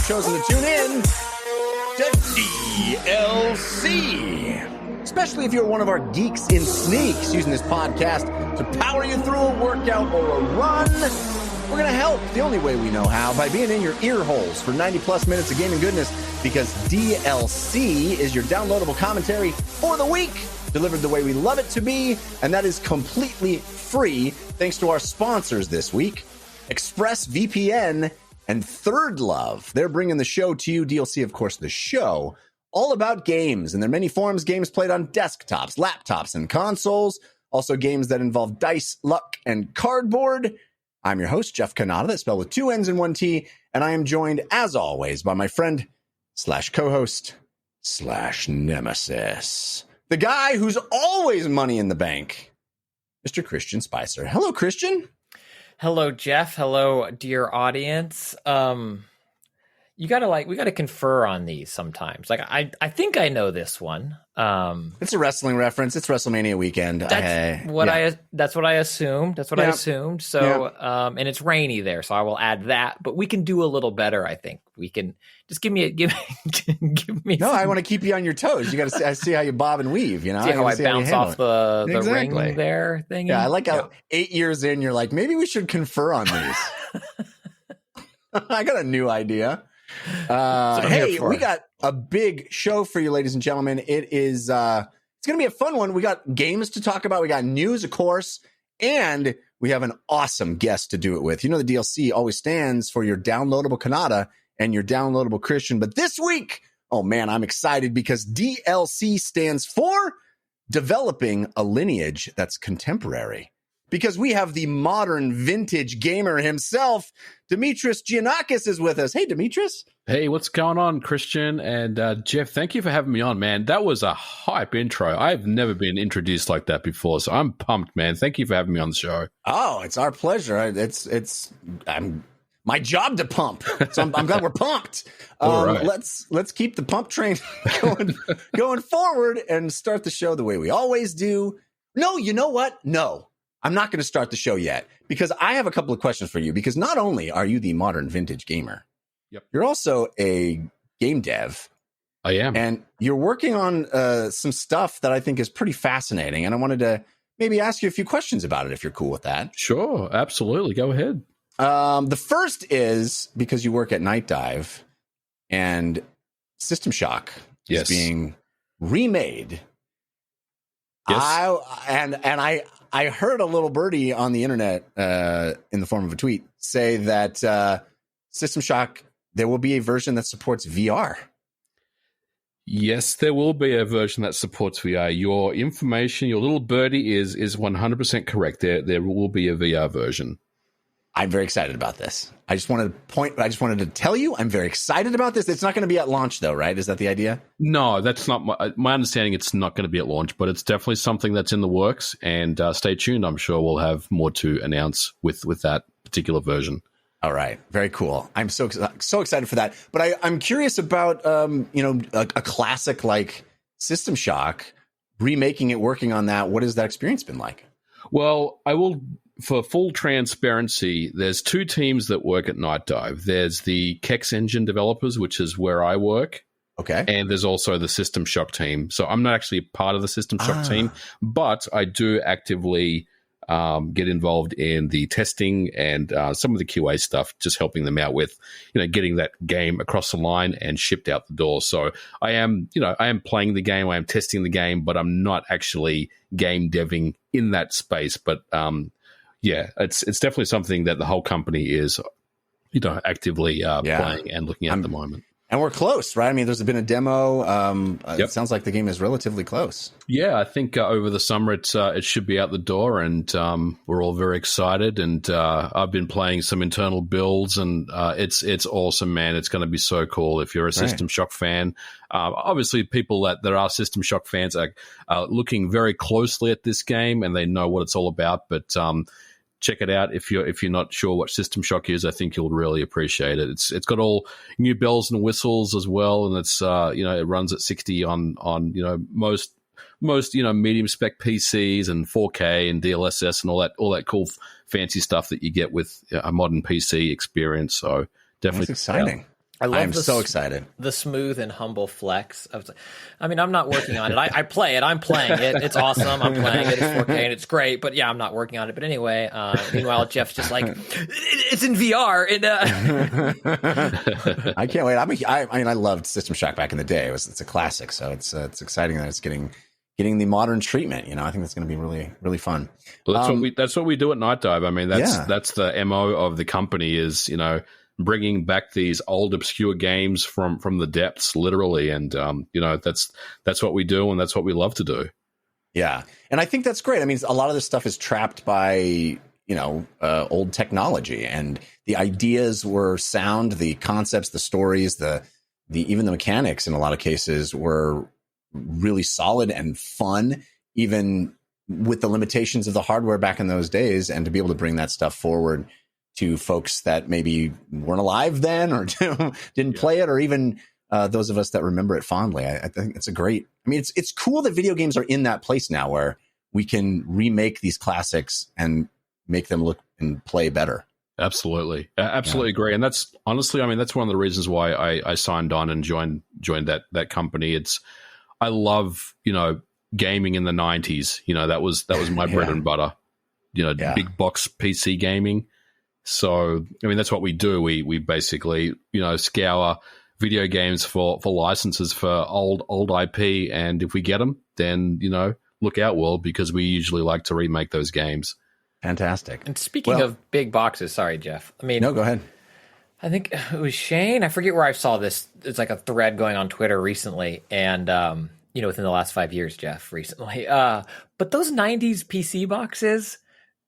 chosen to tune in to DLC. Especially if you're one of our geeks in sneaks using this podcast to power you through a workout or a run. We're going to help the only way we know how, by being in your ear holes for 90 plus minutes of gaming goodness, because DLC is your downloadable commentary for the week, delivered the way we love it to be, and that is completely free thanks to our sponsors this week, ExpressVPN and Third Love. They're bringing the show to you. DLC, of course, the show, all about games and their many forms, games played on desktops, laptops, and consoles. Also games that involve dice, luck, and cardboard. I'm your host, Jeff Canada, that's spelled with 2 N's and 1 T, and I am joined, as always, by my friend, / co-host, / nemesis, the guy who's always money in the bank, Mr. Christian Spicer. Hello, Christian. Hello, Jeff. Hello, dear audience. We gotta confer on these sometimes. Like, I think I know this one. It's a wrestling reference. It's WrestleMania weekend. That's what I assumed. I assumed. So, and it's rainy there, so I will add that. But we can do a little better. I think we can. Just give me. No, I want to keep you on your toes. You got to see how you bob and weave. You know, see how I bounce off the ring there thing. Yeah, I like how 8 years in, you're like, maybe we should confer on these. I got a new idea. Hey, we got a big show for you, ladies and gentlemen. It is it's gonna be a fun one. We got games to talk about, we got news, of course, and we have an awesome guest to do it with. You know, the DLC always stands for your downloadable Kanata and your downloadable Christian, but this week, oh man, I'm excited because DLC stands for developing a lineage that's contemporary. Because we have the modern vintage gamer himself, Dimitris Giannakis is with us. Hey, Dimitris. Hey, what's going on, Christian? And Jeff, thank you for having me on, man. That was a hype intro. I've never been introduced like that before, so I'm pumped, man. Thank you for having me on the show. Oh, it's our pleasure. It's my job to pump, so I'm glad we're pumped. All right. Let's keep the pump train going forward and start the show the way we always do. No, you know what? No. I'm not going to start the show yet because I have a couple of questions for you, because not only are you the modern vintage gamer, you're also a game dev. I am. And you're working on some stuff that I think is pretty fascinating. And I wanted to maybe ask you a few questions about it, if you're cool with that. Sure. Absolutely. Go ahead. The first is because you work at Night Dive and System Shock is being remade. Yes. I heard a little birdie on the internet in the form of a tweet say that System Shock, there will be a version that supports VR. Yes, there will be a version that supports VR. Your information, your little birdie is 100% correct. There will be a VR version. I'm very excited about this. I just wanted to tell you I'm very excited about this. It's not going to be at launch though, right? Is that the idea? No, that's not my understanding. It's not going to be at launch, but it's definitely something that's in the works, and stay tuned. I'm sure we'll have more to announce with that particular version. All right. Very cool. I'm so excited for that. But I'm curious about, a classic like System Shock, remaking it, working on that. What has that experience been like? Well, I will... For full transparency, there's two teams that work at Night Dive. There's the Kex Engine developers, which is where I work. Okay. And there's also the System Shock team. So I'm not actually part of the System Shock team, but I do actively get involved in the testing and some of the QA stuff, just helping them out with, getting that game across the line and shipped out the door. So I am playing the game, I am testing the game, but I'm not actually game deving in that space. But yeah, it's definitely something that the whole company is, actively playing and looking at the moment. And we're close, right? I mean, there's been a demo. It sounds like the game is relatively close. Yeah, I think over the summer it should be out the door, and we're all very excited. And I've been playing some internal builds, and it's awesome, man. It's going to be so cool if you're a System Shock fan. Obviously, people that are System Shock fans are looking very closely at this game, and they know what it's all about. But check it out if you're not sure what System Shock is. I think you'll really appreciate it. It's got all new bells and whistles as well, and it's it runs at 60 on most medium spec PCs and 4K and DLSS and all that cool fancy stuff that you get with a modern PC experience. So definitely that's exciting. I'm so excited. The smooth and humble flex. I mean, I'm not working on it. I play it. I'm playing it. It's awesome. I'm playing it. It's 4K and it's great. But yeah, I'm not working on it. But anyway, meanwhile, Jeff's just like, it's in VR. I can't wait. I mean, I loved System Shock back in the day. It's a classic. So it's exciting that it's getting the modern treatment. I think that's going to be really, really fun. Well, that's what we do at Night Dive. I mean, that's the MO of the company is, bringing back these old obscure games from the depths, literally, and that's what we do, and that's what we love to do. Yeah, and I think that's great. I mean, a lot of this stuff is trapped by old technology, and the ideas were sound, the concepts, the stories, the even the mechanics in a lot of cases were really solid and fun, even with the limitations of the hardware back in those days, and to be able to bring that stuff forward to folks that maybe weren't alive then or didn't play it, or even those of us that remember it fondly. I think it's it's cool that video games are in that place now where we can remake these classics and make them look and play better. Absolutely. Absolutely agree. And that's honestly, that's one of the reasons why I signed on and joined that company. I love, gaming in the 90s. That was my bread and butter, big box PC gaming. So, that's what we do. We basically, scour video games for licenses for old IP. And if we get them, then, look out, world, because we usually like to remake those games. Fantastic. And speaking of big boxes, sorry, Jeff. No, go ahead. I think it was Shane. I forget where I saw this. It's like a thread going on Twitter recently. And, within the last 5 years, Jeff, recently. But those 90s PC boxes,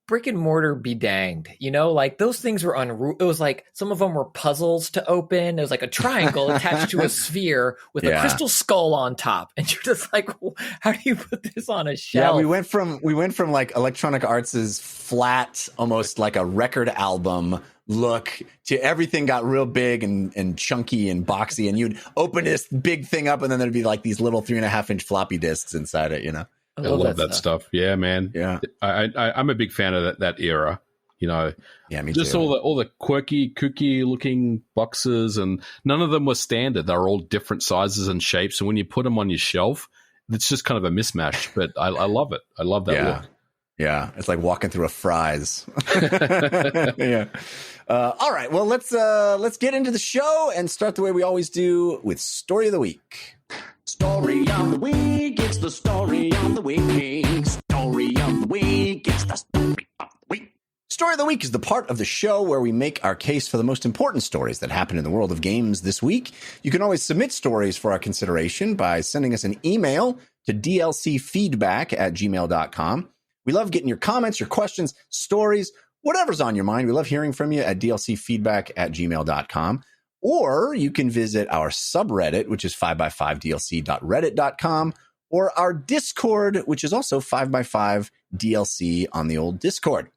brick and mortar be danged, like those things were it was like some of them were puzzles to open. It was like a triangle attached to a sphere with a crystal skull on top, and you're just like, how do you put this on a shelf? Yeah, we went from like Electronic Arts' flat, almost like a record album look, to everything got real big and chunky and boxy, and you'd open this big thing up and then there'd be like these little 3.5-inch floppy disks inside it. I love that stuff. Yeah, man. Yeah, I'm a big fan of that era. Yeah, me just too. all the quirky, kooky looking boxes, and none of them were standard. They're all different sizes and shapes, and when you put them on your shelf, it's just kind of a mismatch. But I love it. I love that look. Yeah, it's like walking through a Fry's. Yeah. All right. Well, let's get into the show and start the way we always do with Story of the Week. Story of the week, it's the story of the week. Story of the week, it's the story of the week. Story of the Week is the part of the show where we make our case for the most important stories that happen in the world of games this week. You can always submit stories for our consideration by sending us an email to dlcfeedback@gmail.com. We love getting your comments, your questions, stories, whatever's on your mind. We love hearing from you at dlcfeedback@gmail.com. Or you can visit our subreddit, which is 5by5dlc.reddit.com, or our Discord, which is also 5by5dlc on the old Discord.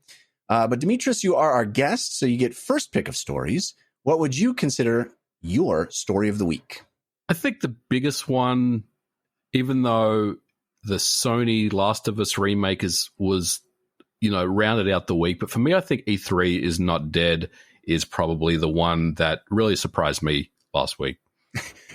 But Demetrius, you are our guest, so you get first pick of stories. What would you consider your story of the week? I think the biggest one, even though the Sony Last of Us remake was rounded out the week, but for me, I think E3 is not dead is probably the one that really surprised me last week.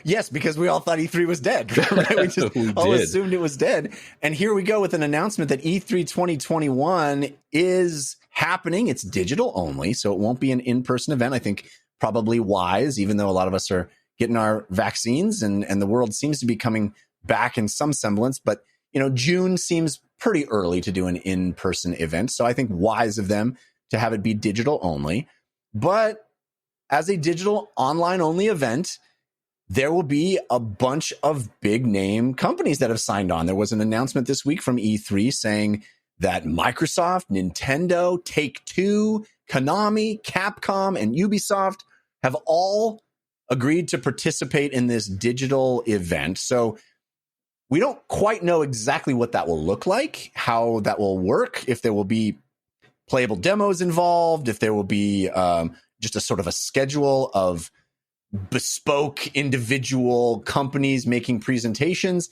Yes, because we all thought E3 was dead. Right? We just all assumed it was dead. And here we go with an announcement that E3 2021 is happening. It's digital only, so it won't be an in-person event. I think probably wise, even though a lot of us are getting our vaccines and the world seems to be coming back in some semblance. But, June seems pretty early to do an in-person event. So I think wise of them to have it be digital only. But as a digital online only event, there will be a bunch of big name companies that have signed on. There was an announcement this week from E3 saying that Microsoft, Nintendo, Take-Two, Konami, Capcom, and Ubisoft have all agreed to participate in this digital event. So we don't quite know exactly what that will look like, how that will work, if there will be playable demos involved, if there will be just a sort of a schedule of bespoke individual companies making presentations,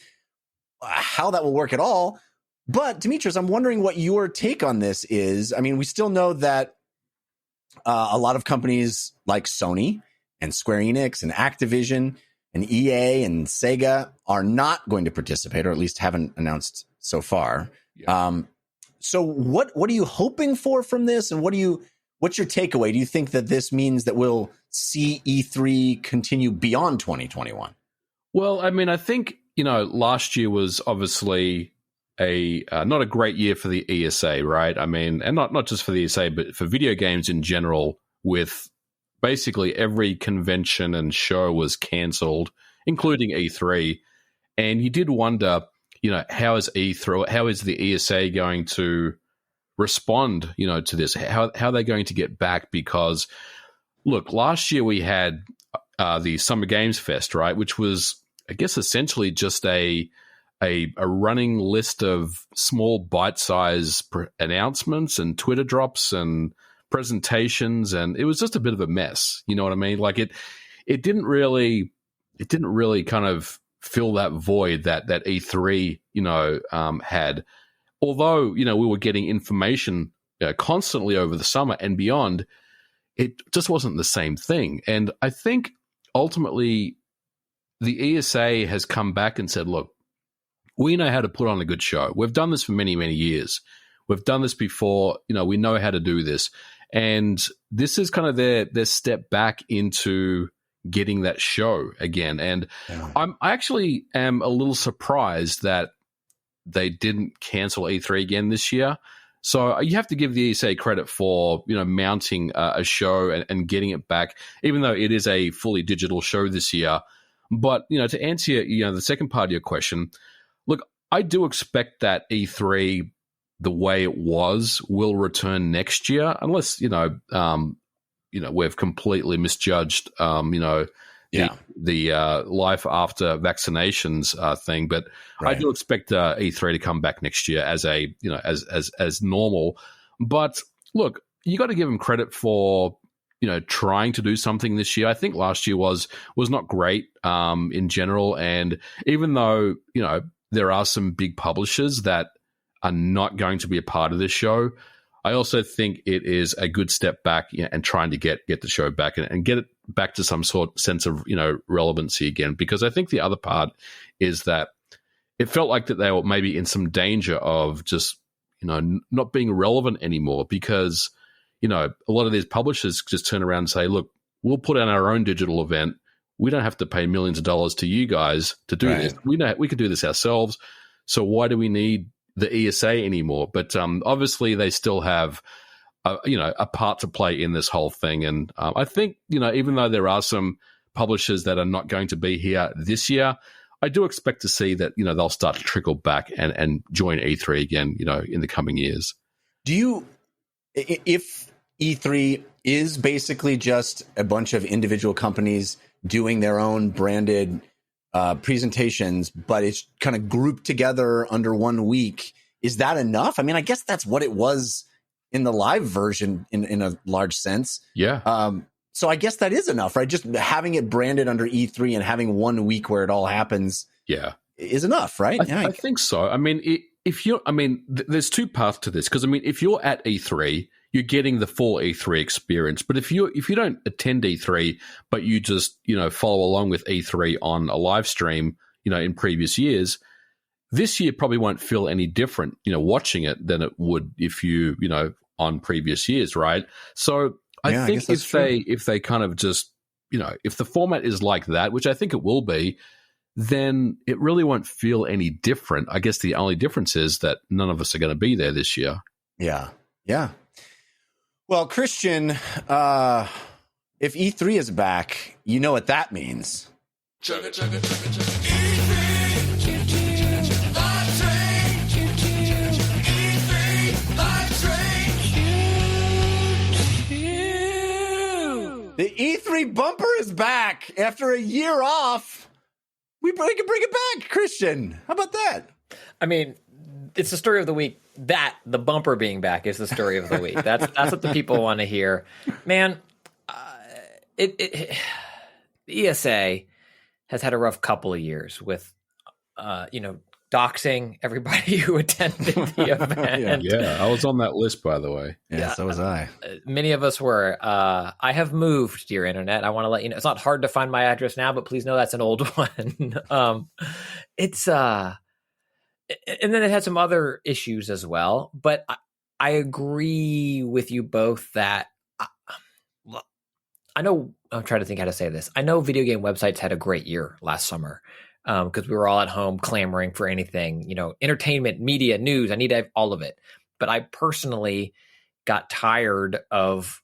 how that will work at all. But Demetrius, I'm wondering what your take on this is. I mean, we still know that a lot of companies like Sony and Square Enix and Activision and EA and Sega are not going to participate, or at least haven't announced so far. Yeah. So what are you hoping for from this? And what's your takeaway? Do you think that this means that we'll see E3 continue beyond 2021? Well, I mean, I think, last year was obviously not a great year for the ESA, right? I mean, and not just for the ESA, but for video games in general, with basically every convention and show was cancelled, including E3. And you did wonder, how is the ESA going to respond, to this? How are they going to get back? Because, look, last year we had the Summer Games Fest, right, which was, I guess, essentially just a running list of small bite-size announcements and Twitter drops and presentations, and it was just a bit of a mess. You know what I mean? Like it didn't really kind of fill that void that E3 had. Although we were getting information constantly over the summer and beyond, it just wasn't the same thing. And I think ultimately the ESA has come back and said, look, we know how to put on a good show. We've done this for many, many years. We've done this before. We know how to do this. And this is kind of their step back into getting that show again. And yeah. I actually am a little surprised that they didn't cancel E3 again this year. So you have to give the ESA credit for, mounting a show and getting it back, even though it is a fully digital show this year. But, to answer, the second part of your question, look, I do expect that E3, the way it was, will return next year, unless, we've completely misjudged, the life after vaccinations thing. But right. I do expect E3 to come back next year as as normal. But look, you got to give them credit for, trying to do something this year. I think last year was not great in general. And even though, there are some big publishers that are not going to be a part of this show, I also think it is a good step back and trying to get the show back and get it back to some sort of sense of, relevancy again. Because I think the other part is that it felt like that they were maybe in some danger of just, not being relevant anymore, because, a lot of these publishers just turn around and say, look, we'll put on our own digital event. We don't have to pay millions of dollars to you guys to do this. We know we can do this ourselves. So why do we need the ESA anymore? But obviously they still have, a part to play in this whole thing. And I think, even though there are some publishers that are not going to be here this year, I do expect to see that, they'll start to trickle back and join E3 again, in the coming years. If E3 is basically just a bunch of individual companies doing their own branded presentations, but it's kind of grouped together under 1 week, is that enough? I mean, I guess that's what it was in the live version in a large sense. Yeah. So I guess that is enough, right? Just having it branded under E3 and having 1 week where it all happens, is enough, right? I think so. I mean, there's two paths to this, because if you're at E3, you're getting the full E3 experience. But if you don't attend E3, but you just follow along with E3 on a live stream, in previous years, this year probably won't feel any different, watching it than it would if you on previous years, right? So I think if they kind of just if the format is like that, which I think it will be, then it really won't feel any different. I guess the only difference is that none of us are going to be there this year. Yeah. Well, Christian, if E3 is back, you know what that means. E3, live train. E3, live train. The E3 bumper is back after a year off. We can bring it back, Christian. How about that? I mean, it's the story of the week. That the bumper being back is the story of the week. That's what the people want to hear, man. The ESA has had a rough couple of years with, doxing everybody who attended the event. Yeah, I was on that list, by the way. Yeah, so was I. Many of us were. I have moved, dear internet. I want to let you know. It's not hard to find my address now, but please know that's an old one. It's and then it had some other issues as well. But I agree with you both that I know. I'm trying to think how to say this. I know video game websites had a great year last summer because we were all at home clamoring for anything, entertainment, media, news. I need to have all of it. But I personally got tired of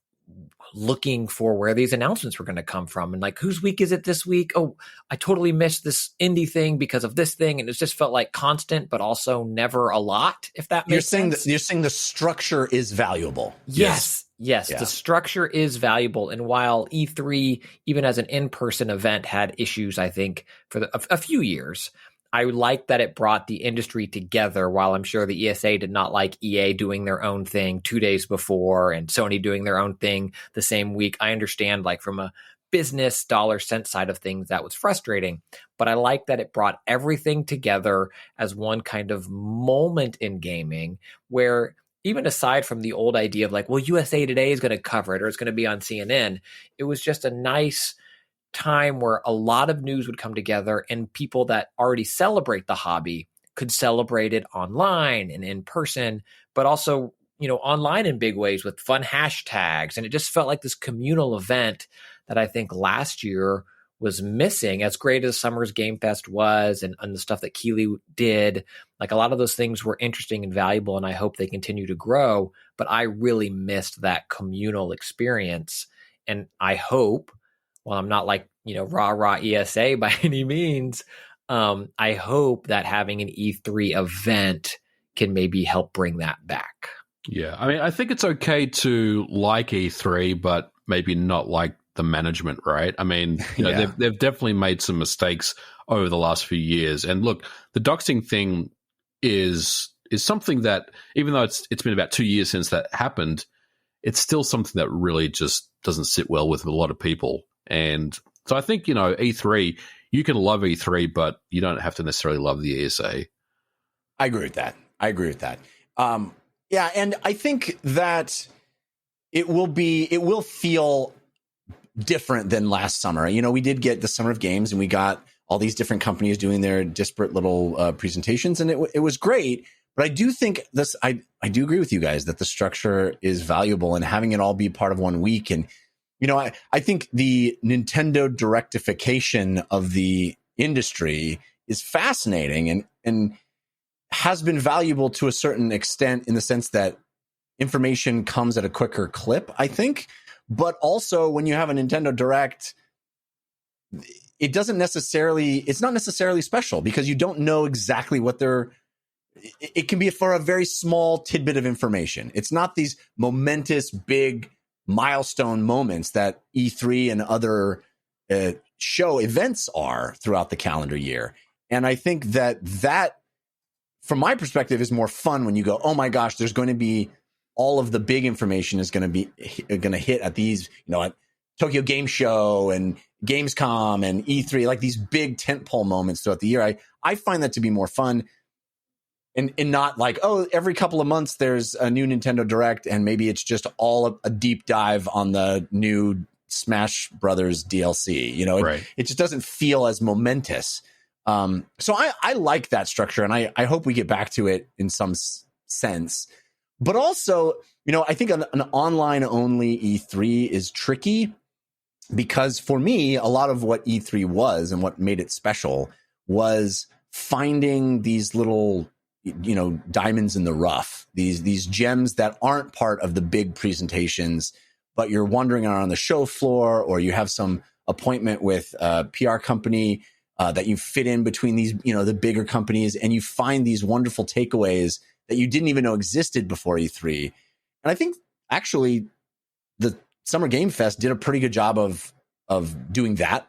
looking for where these announcements were going to come from and like, whose week is it this week? Oh, I totally missed this indie thing because of this thing. And it just felt like constant, but also never a lot, if that makes sense. You're saying the structure is valuable. Yes. Yeah. The structure is valuable. And while E3, even as an in-person event, had issues, I think, for a few years, I like that it brought the industry together. While I'm sure the ESA did not like EA doing their own thing 2 days before and Sony doing their own thing the same week. I understand, like, from a business dollar cent side of things, that was frustrating. But I like that it brought everything together as one kind of moment in gaming where, even aside from the old idea of like, well, USA Today is going to cover it or it's going to be on CNN, it was just a nice time where a lot of news would come together and people that already celebrate the hobby could celebrate it online and in person, but also, online in big ways with fun hashtags. And it just felt like this communal event that I think last year was missing. As great as Summer's Game Fest was and the stuff that Keighley did, like, a lot of those things were interesting and valuable, and I hope they continue to grow. But I really missed that communal experience. And I hope, while I'm not like, rah ESA by any means, I hope that having an E3 event can maybe help bring that back. Yeah, I mean, I think it's okay to like E3, but maybe not like the management, right? I mean, they've definitely made some mistakes over the last few years. And look, the doxing thing is something that, even though it's been about 2 years since that happened, it's still something that really just doesn't sit well with a lot of people. And so I think, E3, you can love E3, but you don't have to necessarily love the ESA. I agree with that. Yeah, and I think that it will feel different than last summer. We did get the Summer of Games and we got all these different companies doing their disparate little presentations, and it was great. But I do think I do agree with you guys that the structure is valuable, and having it all be part of 1 week. And, I think the Nintendo directification of the industry is fascinating and has been valuable to a certain extent, in the sense that information comes at a quicker clip, I think. But also, when you have a Nintendo Direct, it's not necessarily special because you don't know exactly what it can be for a very small tidbit of information. It's not these momentous, big milestone moments that E3 and other show events are throughout the calendar year. And I think that, from my perspective, is more fun when you go, oh my gosh, there's going to be all of the big information is going to hit at these, at Tokyo Game Show and Gamescom and E3, like these big tentpole moments throughout the year. I find that to be more fun, and not like, oh, every couple of months there's a new Nintendo Direct and maybe it's just all a deep dive on the new Smash Brothers DLC. Right. It just doesn't feel as momentous. So I like that structure, and I hope we get back to it in some sense. But also, I think an online only E3 is tricky, because for me, a lot of what E3 was and what made it special was finding these little, diamonds in the rough, these gems that aren't part of the big presentations, but you're wandering around the show floor, or you have some appointment with a PR company that you fit in between these, the bigger companies, and you find these wonderful takeaways that you didn't even know existed before E3. And I think actually the Summer Game Fest did a pretty good job of doing that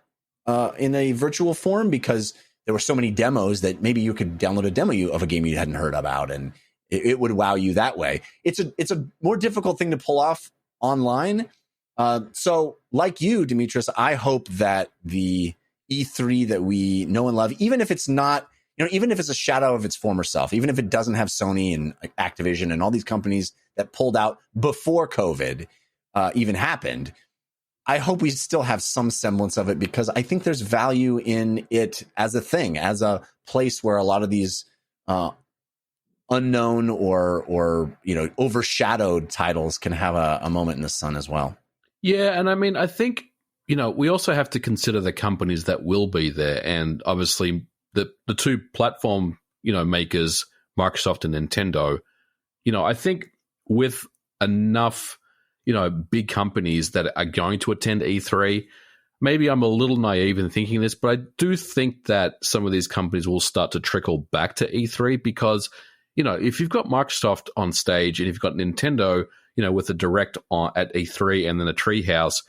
in a virtual form, because there were so many demos that maybe you could download a demo of a game you hadn't heard about, and it would wow you that way. It's a more difficult thing to pull off online. So like you, Demetrius, I hope that the E3 that we know and love, even if it's not, even if it's a shadow of its former self, even if it doesn't have Sony and Activision and all these companies that pulled out before COVID even happened, I hope we still have some semblance of it, because I think there's value in it as a thing, as a place where a lot of these unknown or overshadowed titles can have a moment in the sun as well. Yeah, and I mean, I think, we also have to consider the companies that will be there, and obviously the two platform, makers, Microsoft and Nintendo. I think with enough, big companies that are going to attend E3, maybe I'm a little naive in thinking this, but I do think that some of these companies will start to trickle back to E3 because, if you've got Microsoft on stage and if you've got Nintendo, with a direct at E3 and then a Treehouse,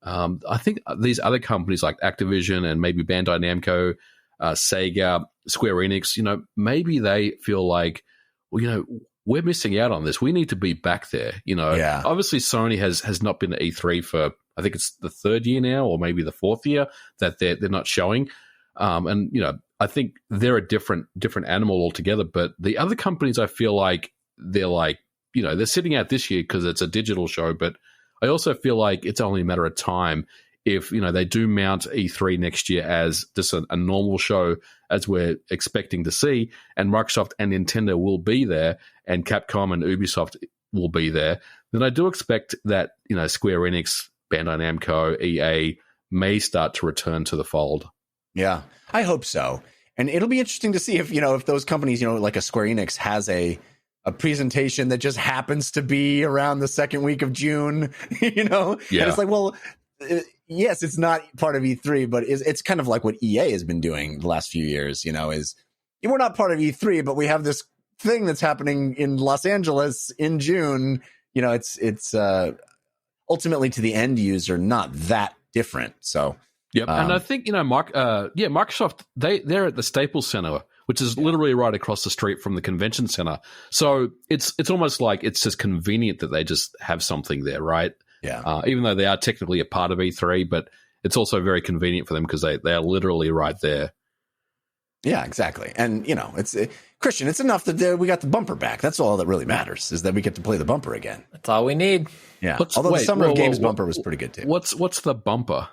I think these other companies like Activision and maybe Bandai Namco, Sega, Square Enix, maybe they feel like, well, we're missing out on this. We need to be back there. Yeah. Obviously Sony has not been to E3 for, I think it's the third year now, or maybe the fourth year that they're not showing. And I think they're a different animal altogether. But the other companies, I feel like they're like, they're sitting out this year because it's a digital show. But I also feel like it's only a matter of time if, they do mount E3 next year as just a normal show, as we're expecting to see, and Microsoft and Nintendo will be there, and Capcom and Ubisoft will be there, then I do expect that, Square Enix, Bandai Namco, EA may start to return to the fold. Yeah, I hope so. And it'll be interesting to see if those companies, like a Square Enix has a presentation that just happens to be around the second week of June, Yeah. And it's like, well, yes, it's not part of E3, but it's kind of like what EA has been doing the last few years, is we're not part of E3, but we have this thing that's happening in Los Angeles in June. It's ultimately to the end user not that different. So, yep. And I think, Microsoft, they're at the Staples Center, which is literally right across the street from the convention center. So it's almost like it's just convenient that they just have something there, right? Yeah. Even though they are technically a part of E3, but it's also very convenient for them because they are literally right there. Yeah, exactly. And, it's Christian, it's enough that we got the bumper back. That's all that really matters, is that we get to play the bumper again. That's all we need. Yeah. Although the Summer of Games bumper was pretty good too. What's the bumper?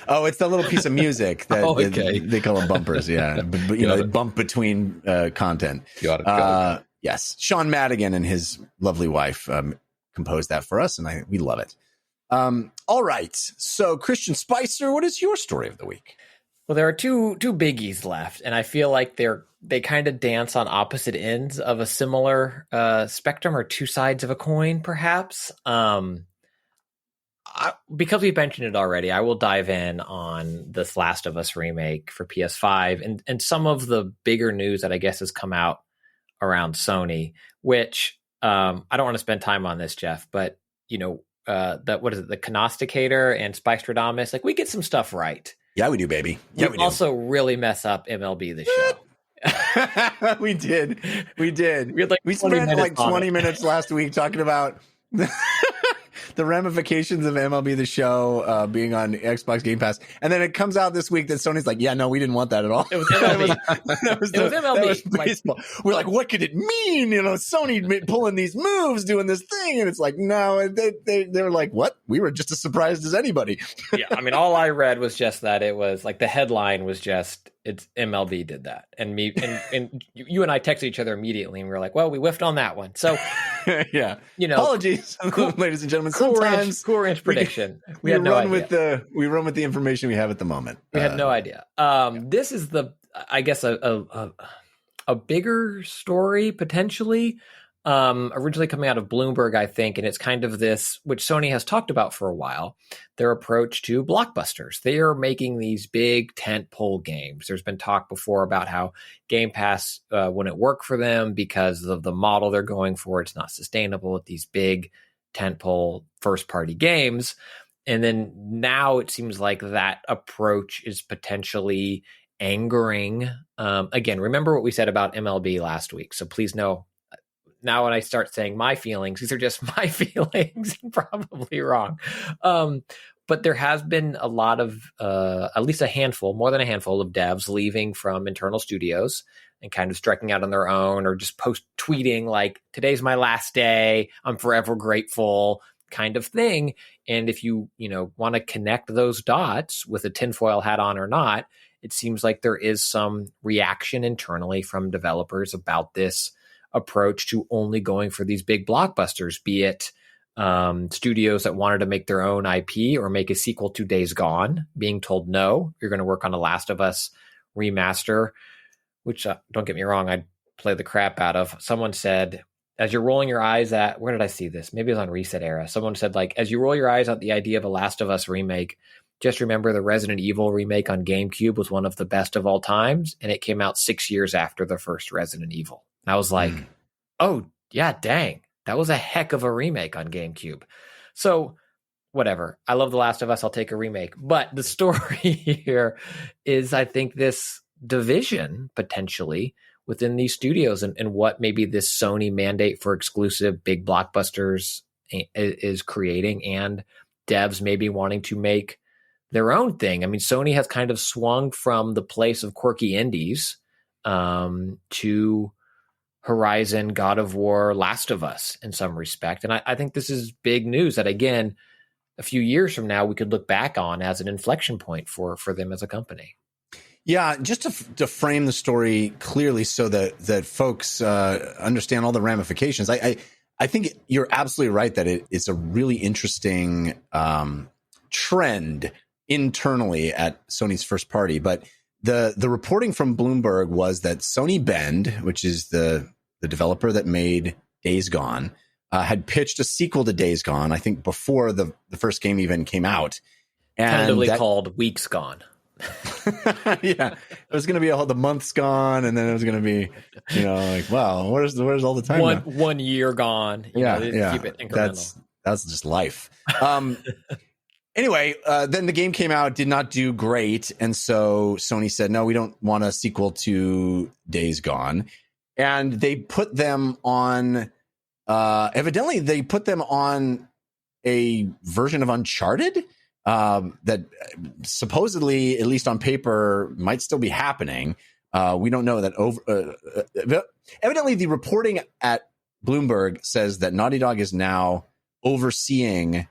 Oh, it's the little piece of music that okay. they call them bumpers. Yeah. But they bump between content. Got it. Yes. Sean Madigan and his lovely wife composed that for us, and we love it. All right. So, Christian Spicer, what is your story of the week? Well, there are two biggies left, and I feel like they kind of dance on opposite ends of a similar spectrum, or two sides of a coin, perhaps. Because we've mentioned it already, I will dive in on this Last of Us remake for PS5 and some of the bigger news that I guess has come out around Sony, which I don't want to spend time on this, Jeff, but the Cognosticator and Spice-Stradamus, like, we get some stuff right. Yeah, we do, baby. Yeah, we do. Also really mess up MLB The Show. We did. We spent like 20 minutes last week talking about the ramifications of MLB The Show being on Xbox Game Pass, and then it comes out this week that Sony's like, "Yeah, no, we didn't want that at all." It was MLB. It was MLB. That was baseball. We're like, "What could it mean?" Sony pulling these moves, doing this thing, and it's like, no, they were like, "What? We were just as surprised as anybody." Yeah, I mean, all I read was just that it was like the headline was just, it's MLB did that, and you and I texted each other immediately, and we were like, "Well, we whiffed on that one." So, yeah, apologies, ladies and gentlemen. Sometimes Cool Ranch prediction. We had no idea. We run with the information we have at the moment. We had no idea. This is I guess a bigger story potentially. Originally coming out of Bloomberg, I think, and it's kind of this, which Sony has talked about for a while, their approach to blockbusters. They are making these big tentpole games. There's been talk before about how Game Pass wouldn't work for them because of the model they're going for. It's not sustainable with these big tentpole first-party games. And then now it seems like that approach is potentially angering. Again, remember what we said about MLB last week. So please know, now when I start saying my feelings, these are just my feelings, probably wrong. but there has been a lot of, at least a handful, more than a handful of devs leaving from internal studios and kind of striking out on their own, or just tweeting like, today's my last day, I'm forever grateful, kind of thing. And if you want to connect those dots with a tinfoil hat on or not, it seems like there is some reaction internally from developers about this approach to only going for these big blockbusters, be it studios that wanted to make their own IP or make a sequel to Days Gone, being told, no, you're going to work on a Last of Us remaster, which don't get me wrong, I'd play the crap out of. Someone said, as you're rolling your eyes at, where did I see this? Maybe it was on Reset Era. Someone said, like, as you roll your eyes at the idea of a Last of Us remake, just remember the Resident Evil remake on GameCube was one of the best of all times, and it came out 6 years after the first Resident Evil. And I was like, oh, yeah, dang. That was a heck of a remake on GameCube. So, whatever. I love The Last of Us. I'll take a remake. But the story here is, I think, this division potentially within these studios and what maybe this Sony mandate for exclusive big blockbusters is creating, and devs maybe wanting to make their own thing. I mean, Sony has kind of swung from the place of quirky indies to Horizon, God of War, Last of Us in some respect. And I think this is big news that, again, a few years from now, we could look back on as an inflection point for them as a company. Yeah, just to frame the story clearly so that folks understand all the ramifications. I think you're absolutely right that it's a really interesting trend internally at Sony's first party. But the reporting from Bloomberg was that Sony Bend, which is the developer that made Days Gone, had pitched a sequel to Days Gone, I think before the first game even came out. And tentatively called Weeks Gone. Yeah, it was going to be the month's gone, and then it was going to be, like, wow, where's all the time? 1 year gone. Yeah. Keep it incremental. That's just life. Anyway, then the game came out, did not do great, and so Sony said, no, we don't want a sequel to Days Gone, and they put them on. Evidently, they put them on a version of Uncharted. That supposedly, at least on paper, might still be happening. We don't know that. Evidently, the reporting at Bloomberg says that Naughty Dog is now overseeing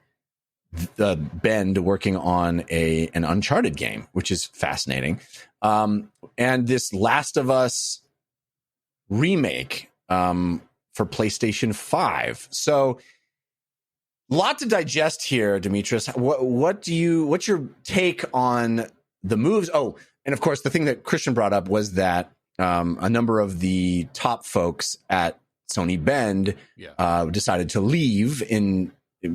the Bend working on an Uncharted game, which is fascinating. And this Last of Us remake for PlayStation 5. So, lot to digest here, Demetrius. What's your take on the moves? Oh, and of course, the thing that Christian brought up was that a number of the top folks at Sony Bend decided to leave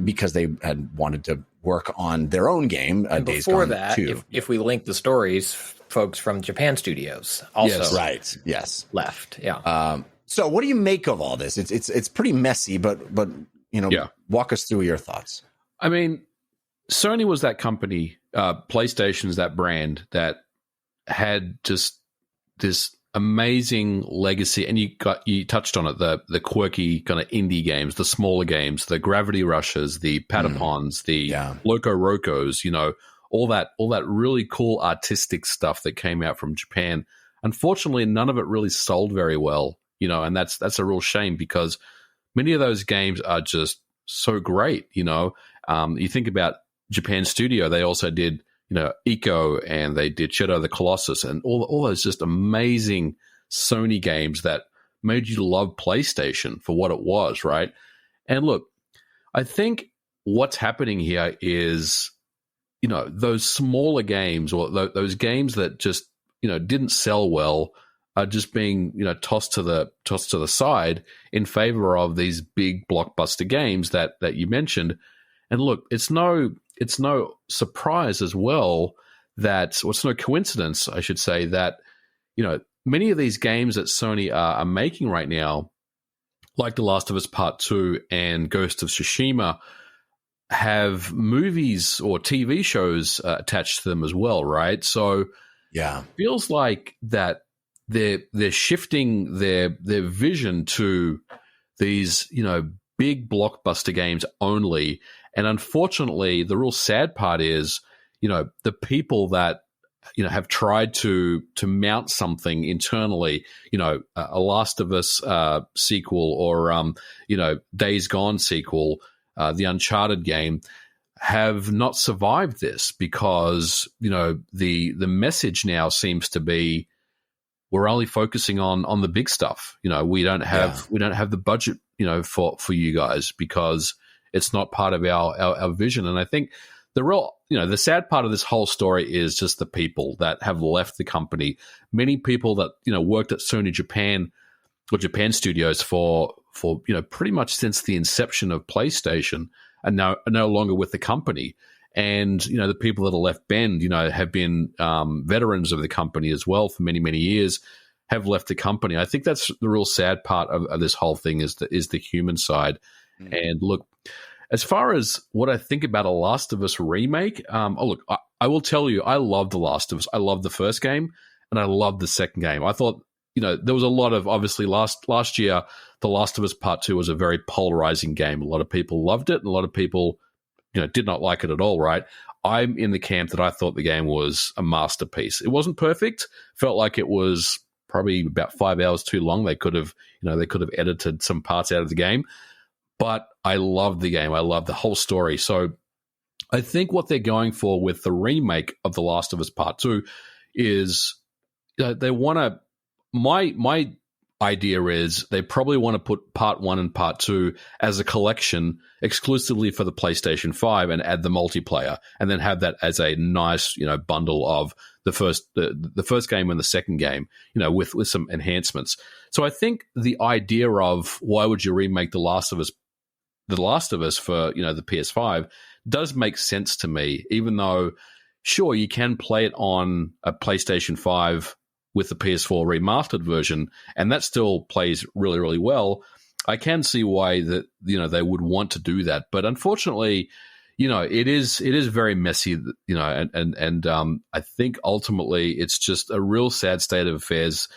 because they had wanted to work on their own game. Days before Gone that, 2. if we link the stories, folks from Japan Studios also left. Yeah. So, what do you make of all this? It's pretty messy, but walk us through your thoughts. I mean, Sony was that company, PlayStation's that brand that had just this amazing legacy, and you touched on it, the quirky kind of indie games, the smaller games, the Gravity Rushes, the Patapons, the Loco Rocos, all that really cool artistic stuff that came out from Japan. Unfortunately, none of it really sold very well, and that's a real shame, because many of those games are just so great. You think about Japan Studio, they also did, Eco, and they did Shadow of the Colossus, and all those just amazing Sony games that made you love PlayStation for what it was, right? And look, I think what's happening here is, those smaller games, or those games that just, didn't sell well, are just being, tossed to the side in favor of these big blockbuster games that you mentioned. And look, it's no surprise as well that, or it's no coincidence, I should say, that many of these games that Sony are making right now, like The Last of Us Part 2 and Ghost of Tsushima, have movies or TV shows attached to them as well, right? So it feels like that they're shifting their vision to these, big blockbuster games only, And unfortunately, the real sad part is, the people that have tried to mount something internally, a Last of Us sequel, or Days Gone sequel, the Uncharted game, have not survived this because the message now seems to be, we're only focusing on the big stuff. We don't have the budget for you guys because it's not part of our vision. And I think the real, the sad part of this whole story is just the people that have left the company. Many people that, worked at Sony Japan or Japan Studios for pretty much since the inception of PlayStation are no longer with the company. And, the people that are left Bend, have been veterans of the company as well for many, many years, have left the company. I think that's the real sad part of this whole thing is the human side. Mm. And look, as far as what I think about a Last of Us remake, I will tell you, I love The Last of Us. I love the first game, and I love the second game. I thought, there was a lot of, obviously, last year, The Last of Us Part 2 was a very polarizing game. A lot of people loved it, and a lot of people, did not like it at all, right? I'm in the camp that I thought the game was a masterpiece. It wasn't perfect. Felt like it was probably about 5 hours too long. They could have edited some parts out of the game. But I loved the game. I loved the whole story. So I think what they're going for with the remake of The Last of Us Part 2 is they want to – my idea is they probably want to put Part 1 and Part 2 as a collection exclusively for the PlayStation 5 and add the multiplayer, and then have that as a nice, bundle of the first game and the second game, with some enhancements. So I think the idea of why would you remake The Last of Us for, the PS5 does make sense to me, even though, sure, you can play it on a PlayStation 5 with the PS4 remastered version, and that still plays really, really well. I can see why that, they would want to do that. But unfortunately, it is very messy, and I think ultimately it's just a real sad state of affairs,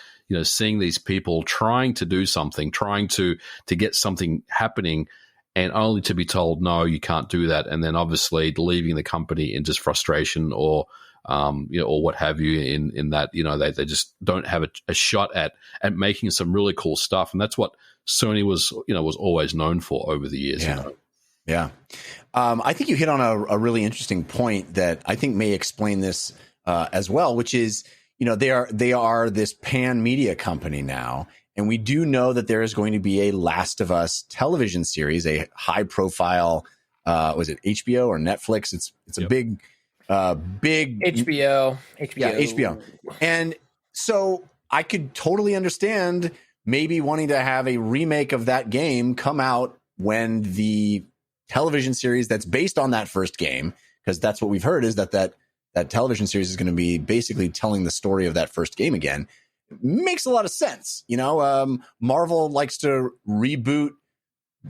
seeing these people trying to do something, trying to get something happening, and only to be told, no, you can't do that. And then obviously leaving the company in just frustration or what have you, in that, they just don't have a shot at making some really cool stuff. And that's what Sony was always known for over the years. Yeah. Yeah. I think you hit on a really interesting point that I think may explain this as well, which is, they are this pan media company now. And we do know that there is going to be a Last of Us television series, a high profile, was it HBO or Netflix? It's a big HBO. Yeah, HBO. And so I could totally understand maybe wanting to have a remake of that game come out when the television series that's based on that first game, because that's what we've heard is that television series is going to be basically telling the story of that first game again. Makes a lot of sense. Marvel likes to reboot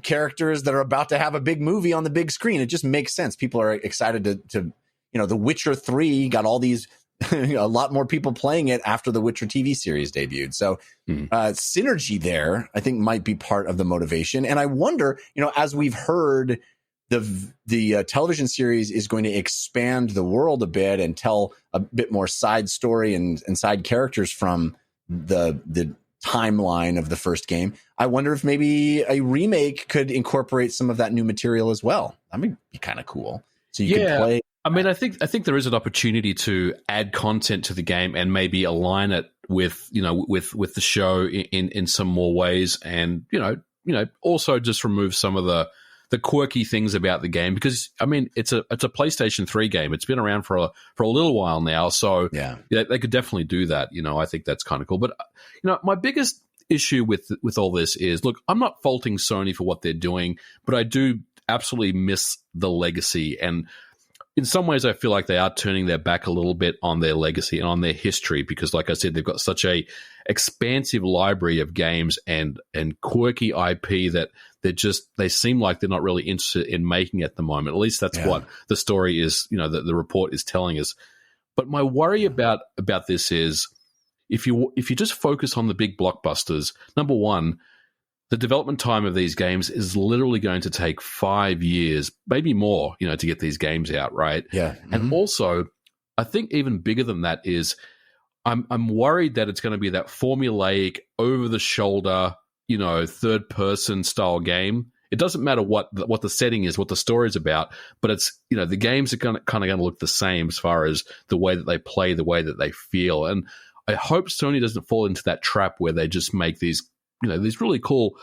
characters that are about to have a big movie on the big screen. It just makes sense. People are excited to The Witcher 3 got all these a lot more people playing it after the Witcher TV series debuted. So synergy there, I think, might be part of the motivation. And I wonder, as we've heard, the television series is going to expand the world a bit and tell a bit more side story and side characters from the timeline of the first game. I wonder if maybe a remake could incorporate some of that new material as well. That would be kind of cool. So you could play. I mean, I think there is an opportunity to add content to the game and maybe align it with the show in some more ways, and also just remove some of the quirky things about the game, because I mean it's a PlayStation 3 game. It's been around for a little while now, so yeah, they could definitely do that. I think that's kind of cool. But my biggest issue with all this is, look, I'm not faulting Sony for what they're doing, but I do absolutely miss the legacy. And in some ways, I feel like they are turning their back a little bit on their legacy and on their history, because, like I said, they've got such a expansive library of games and quirky IP that they seem like they're not really interested in making at the moment. At least that's what the story is, the report is telling us. But my worry about this is, if you just focus on the big blockbusters, number one, the development time of these games is literally going to take 5 years, maybe more, to get these games out, right? Yeah. And also, I think even bigger than that is I'm worried that it's going to be that formulaic, over-the-shoulder, third-person style game. It doesn't matter what the setting is, what the story is about, but it's, the games are kind of going to look the same as far as the way that they play, the way that they feel. And I hope Sony doesn't fall into that trap where they just make these, these really cool,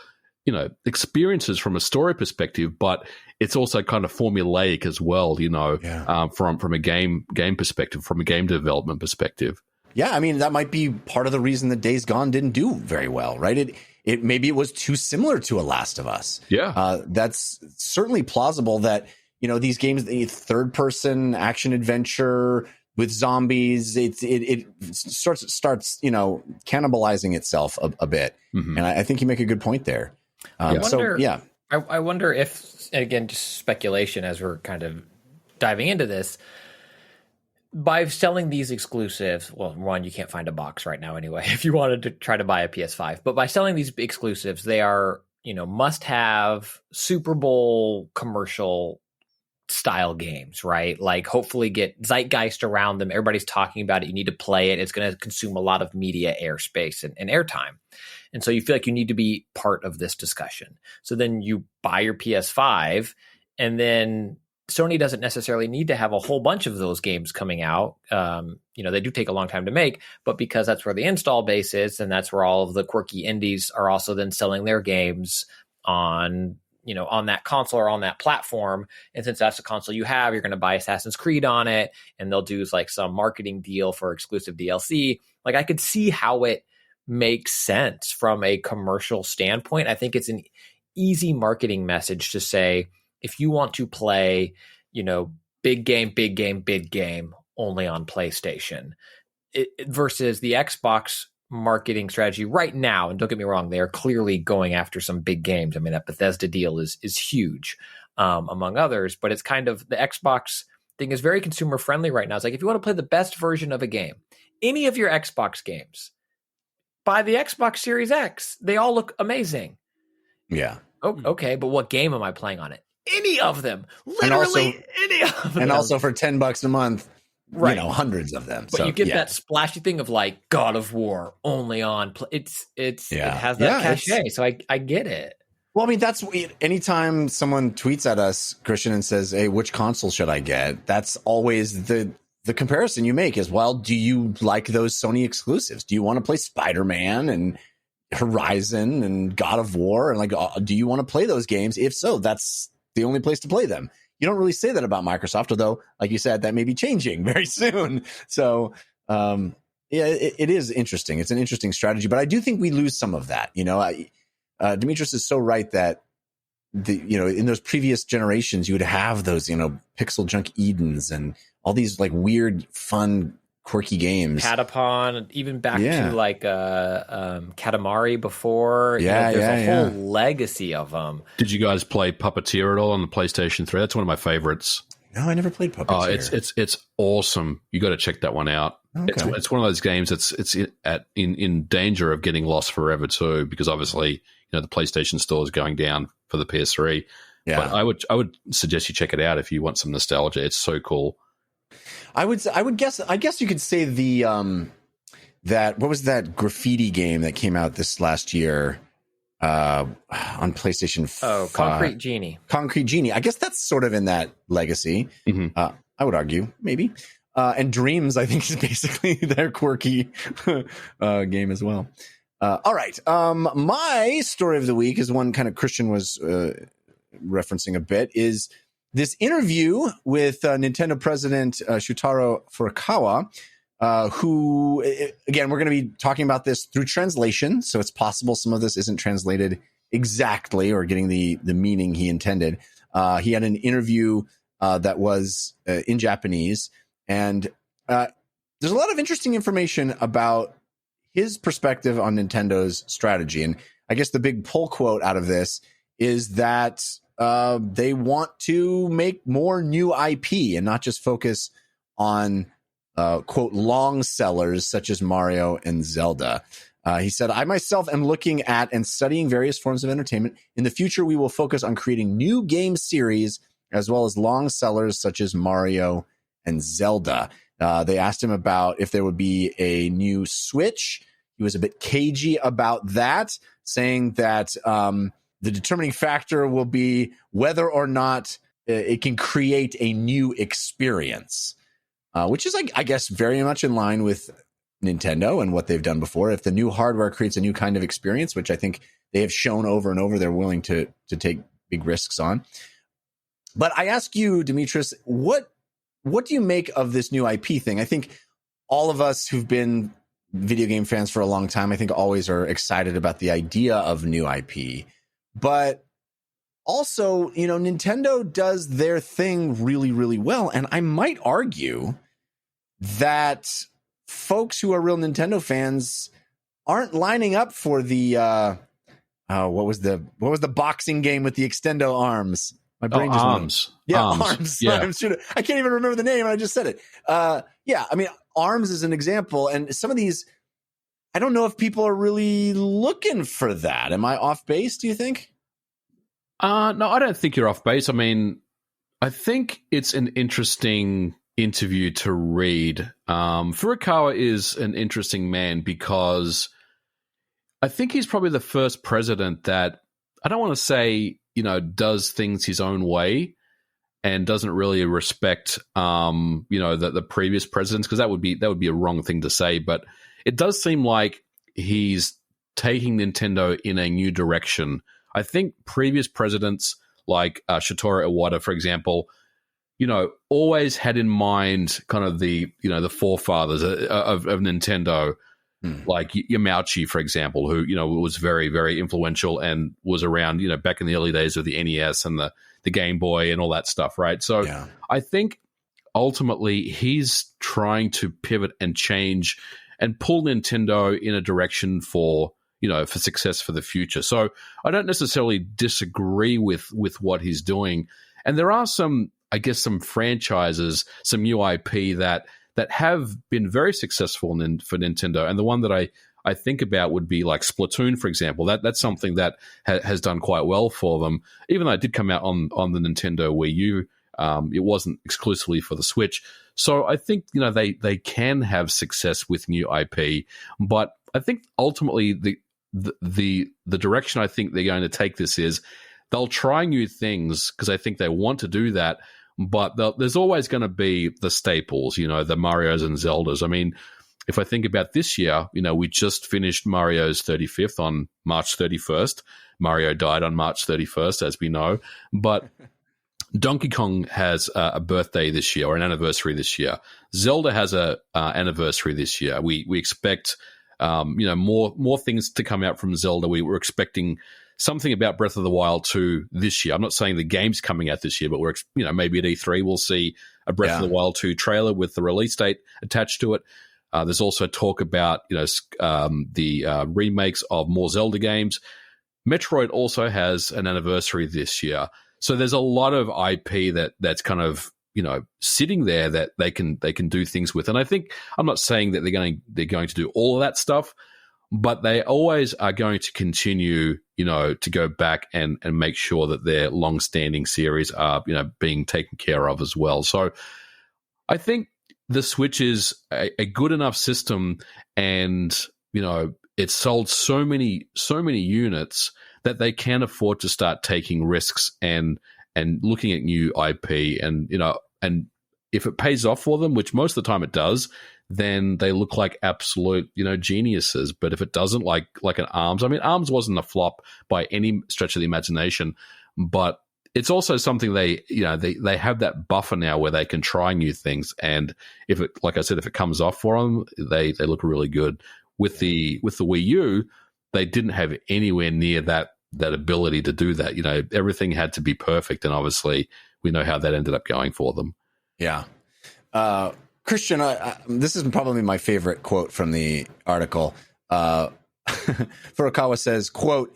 experiences from a story perspective, but it's also kind of formulaic as well, from a game perspective, from a game development perspective. Yeah, I mean, that might be part of the reason that Days Gone didn't do very well, right? It maybe it was too similar to a Last of Us. Yeah. That's certainly plausible that, these games, the third person action adventure with zombies, it starts, cannibalizing itself a bit. Mm-hmm. And I think you make a good point there. I wonder if, again, just speculation as we're kind of diving into this, by selling these exclusives, well, one, you can't find a box right now anyway, if you wanted to try to buy a PS5, but by selling these exclusives, they are, must have Super Bowl commercial style games, right? Like hopefully get zeitgeist around them. Everybody's talking about it. You need to play it. It's going to consume a lot of media airspace and airtime. And so you feel like you need to be part of this discussion. So then you buy your PS5, and then Sony doesn't necessarily need to have a whole bunch of those games coming out. They do take a long time to make, but because that's where the install base is, and that's where all of the quirky indies are also then selling their games on that console or on that platform. And since that's the console you have, you're going to buy Assassin's Creed on it, and they'll do like some marketing deal for exclusive DLC. Like I could see how it makes sense from a commercial standpoint. I think it's an easy marketing message to say, if you want to play, big game only on PlayStation, versus the Xbox marketing strategy right now. And don't get me wrong, they are clearly going after some big games. I mean, that Bethesda deal is huge, among others, but it's kind of the Xbox thing is very consumer friendly right now. It's like, if you want to play the best version of a game, any of your Xbox games, buy the Xbox Series X. They all look amazing. Yeah. Oh, okay, but what game am I playing on it? Any of them, literally any of them. And also for $10 a month, right, hundreds of them. But you get that splashy thing of like God of War only on. It has that cachet, so I get it. Well, I mean, that's anytime someone tweets at us, Christian, and says, "Hey, which console should I get?" That's always the comparison you make is, well, do you like those Sony exclusives? Do you want to play Spider-Man and Horizon and God of War, and do you want to play those games? If so, that's the only place to play them. You don't really say that about Microsoft, although, like you said, that may be changing very soon. So, it is interesting. It's an interesting strategy, but I do think we lose some of that. Demetrius is so right that in those previous generations, you would have those, Pixel Junk Edens and all these like weird, fun, quirky games. Patapon, even back to like Katamari before. There's a whole legacy of them. Did you guys play Puppeteer at all on the PlayStation 3? That's one of my favorites. No, I never played Puppeteer. It's awesome. You got to check that one out. Okay. It's one of those games that's in danger of getting lost forever too, because obviously the PlayStation Store is going down for the PS3. Yeah. But I would suggest you check it out if you want some nostalgia. It's so cool. I guess you could say what was that graffiti game that came out this last year on PlayStation 5? Oh, Concrete Genie. Concrete Genie. I guess that's sort of in that legacy. Mm-hmm. I would argue, maybe. And Dreams, I think, is basically their quirky game as well. All right. My story of the week is one kind of Christian was referencing a bit, is this interview with Nintendo President Shutaro Furukawa, who, again, we're going to be talking about this through translation, so it's possible some of this isn't translated exactly or getting the meaning he intended. He had an interview that was in Japanese, and there's a lot of interesting information about his perspective on Nintendo's strategy. And I guess the big pull quote out of this is that they want to make more new IP and not just focus on, quote, long sellers such as Mario and Zelda. He said, I myself am looking at and studying various forms of entertainment. In the future, we will focus on creating new game series as well as long sellers such as Mario and Zelda. They asked him about if there would be a new Switch. He was a bit cagey about that, saying that the determining factor will be whether or not it can create a new experience, which is, I guess, very much in line with Nintendo and what they've done before. If the new hardware creates a new kind of experience, which I think they have shown over and over they're willing to take big risks on. But I ask you, Demetrius, what do you make of this new IP thing? I think all of us who've been video game fans for a long time, I think always are excited about the idea of new IP. But also, Nintendo does their thing really, really well. And I might argue that folks who are real Nintendo fans aren't lining up for the what was the boxing game with the extendo arms? My brain just Arms. went. Yeah, Arms. Arms. Yeah. I can't even remember the name. I just said it. Yeah, I mean, Arms is an example, and some of these, I don't know if people are really looking for that. Am I off base, do you think? No, I don't think you're off base. I mean, I think it's an interesting interview to read. Furukawa is an interesting man because I think he's probably the first president that, I don't want to say, does things his own way and doesn't really respect, the previous presidents, because that would be a wrong thing to say. But it does seem like he's taking Nintendo in a new direction. I think previous presidents like Shigeru Iwata, for example, always had in mind kind of the forefathers of Nintendo. Like Yamauchi, for example, who, was very, very influential and was around, back in the early days of the NES and the Game Boy and all that stuff, right? So yeah. I think ultimately he's trying to pivot and change and pull Nintendo in a direction for success for the future. So I don't necessarily disagree with what he's doing. And there are some franchises, some new IP that have been very successful for Nintendo. And the one that I think about would be like Splatoon, for example. That's something that has done quite well for them. Even though it did come out on the Nintendo Wii U, it wasn't exclusively for the Switch. So I think, they can have success with new IP. But I think ultimately the direction I think they're going to take this is they'll try new things because I think they want to do that. But there's always going to be the staples, the Marios and Zeldas. I mean, if I think about this year, we just finished Mario's 35th on March 31st. Mario died on March 31st, as we know. But Donkey Kong has a birthday this year, or an anniversary this year. Zelda has a anniversary this year. We expect, more things to come out from Zelda. We were expecting something about Breath of the Wild 2 this year. I'm not saying the game's coming out this year, but we're, maybe at E3 we'll see a Breath of the Wild 2 trailer with the release date attached to it. There's also talk about, the remakes of more Zelda games. Metroid also has an anniversary this year. So there's a lot of IP that's kind of, sitting there that they can do things with. And I think, I'm not saying that they're going to do all of that stuff, but they always are going to continue, to go back and make sure that their long-standing series are, being taken care of as well. So I think the Switch is a good enough system, and, it's sold so many units that they can afford to start taking risks and looking at new IP, and, and if it pays off for them, which most of the time it does, then they look like absolute, geniuses. But if it doesn't, like an Arms, I mean, Arms wasn't a flop by any stretch of the imagination, but it's also something they have that buffer now where they can try new things. And if it, like I said, if it comes off for them, they look really good. With the Wii U, they didn't have anywhere near that ability to do that. Everything had to be perfect. And obviously we know how that ended up going for them. Yeah. Christian, this is probably my favorite quote from the article. Furukawa says, quote,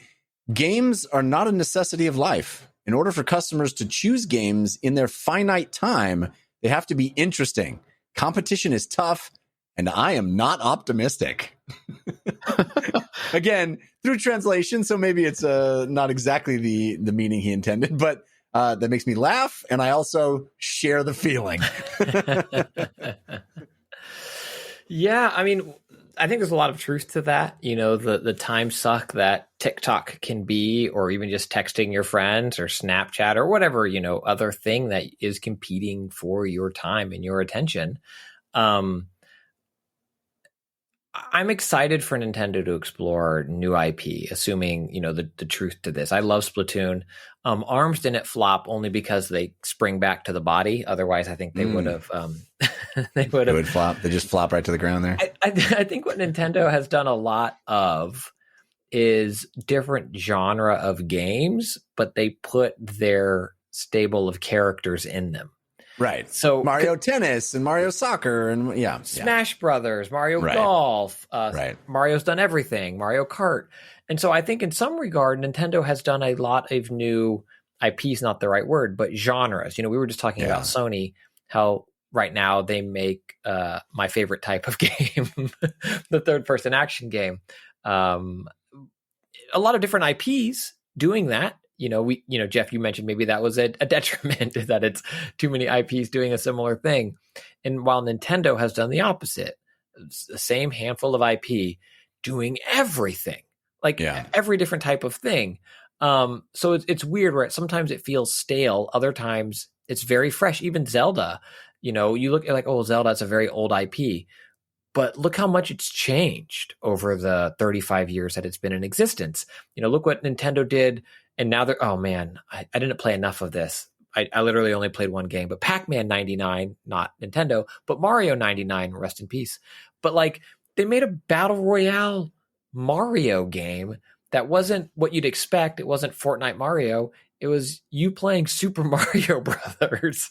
"Games are not a necessity of life. In order for customers to choose games in their finite time, they have to be interesting. Competition is tough, and I am not optimistic." Again, through translation, so maybe it's not exactly the meaning he intended, but that makes me laugh, and I also share the feeling. Yeah, I mean, I think there's a lot of truth to that. You know, the time suck that TikTok can be, or even just texting your friends or Snapchat or whatever, you know, other thing that is competing for your time and your attention. I'm excited for Nintendo to explore new IP, assuming, you know, the truth to this. I love Splatoon. ARMS didn't flop only because they spring back to the body. Otherwise, I think they would have. They would flop. They just flop right to the ground there. I think what Nintendo has done a lot of is different genre of games, but they put their stable of characters in them. Right. So Mario Tennis and Mario Soccer and Smash Brothers, Mario Golf, Mario's done everything, Mario Kart. And so I think in some regard, Nintendo has done a lot of new IPs, not the right word, but genres. You know, we were just talking about Sony, how right now they make my favorite type of game, the third-person action game. A lot of different IPs doing that. You know, Jeff, you mentioned maybe that was a detriment that it's too many IPs doing a similar thing. And while Nintendo has done the opposite, it's the same handful of IP doing everything, like every different type of thing. So it's weird, right? Sometimes it feels stale. Other times it's very fresh. Even Zelda, you know, you look at like, oh, Zelda's a very old IP. But look how much it's changed over the 35 years that it's been in existence. You know, look what Nintendo did. And now they're, oh man, I didn't play enough of this. I literally only played one game, but Pac-Man 99, not Nintendo, but Mario 99, rest in peace. But like, they made a battle royale Mario game that wasn't what you'd expect. It wasn't Fortnite Mario. It was you playing Super Mario Brothers.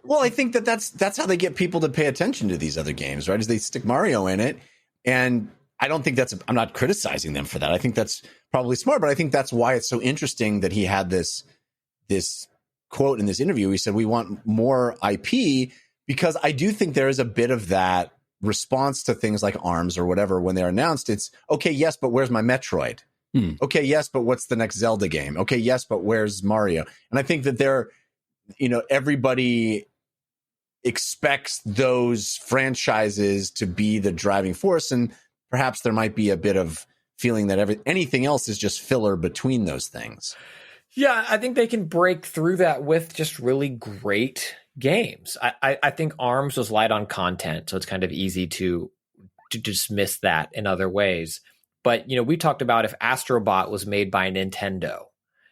Well, I think that's how they get people to pay attention to these other games, right? Is they stick Mario in it. And I don't think I'm not criticizing them for that. I think that's probably smart, but I think that's why it's so interesting that he had this quote in this interview. He said, we want more IP, because I do think there is a bit of that response to things like ARMS or whatever. When they're announced, it's okay, yes, but where's my Metroid? Okay, yes, but what's the next Zelda game? Okay, yes, but where's Mario? And I think that everybody expects those franchises to be the driving force, and perhaps there might be a bit of feeling that anything else is just filler between those things. Yeah, I think they can break through that with just really great games. I think ARMS was light on content, so it's kind of easy to dismiss that in other ways. But, you know, we talked about if Astrobot was made by Nintendo,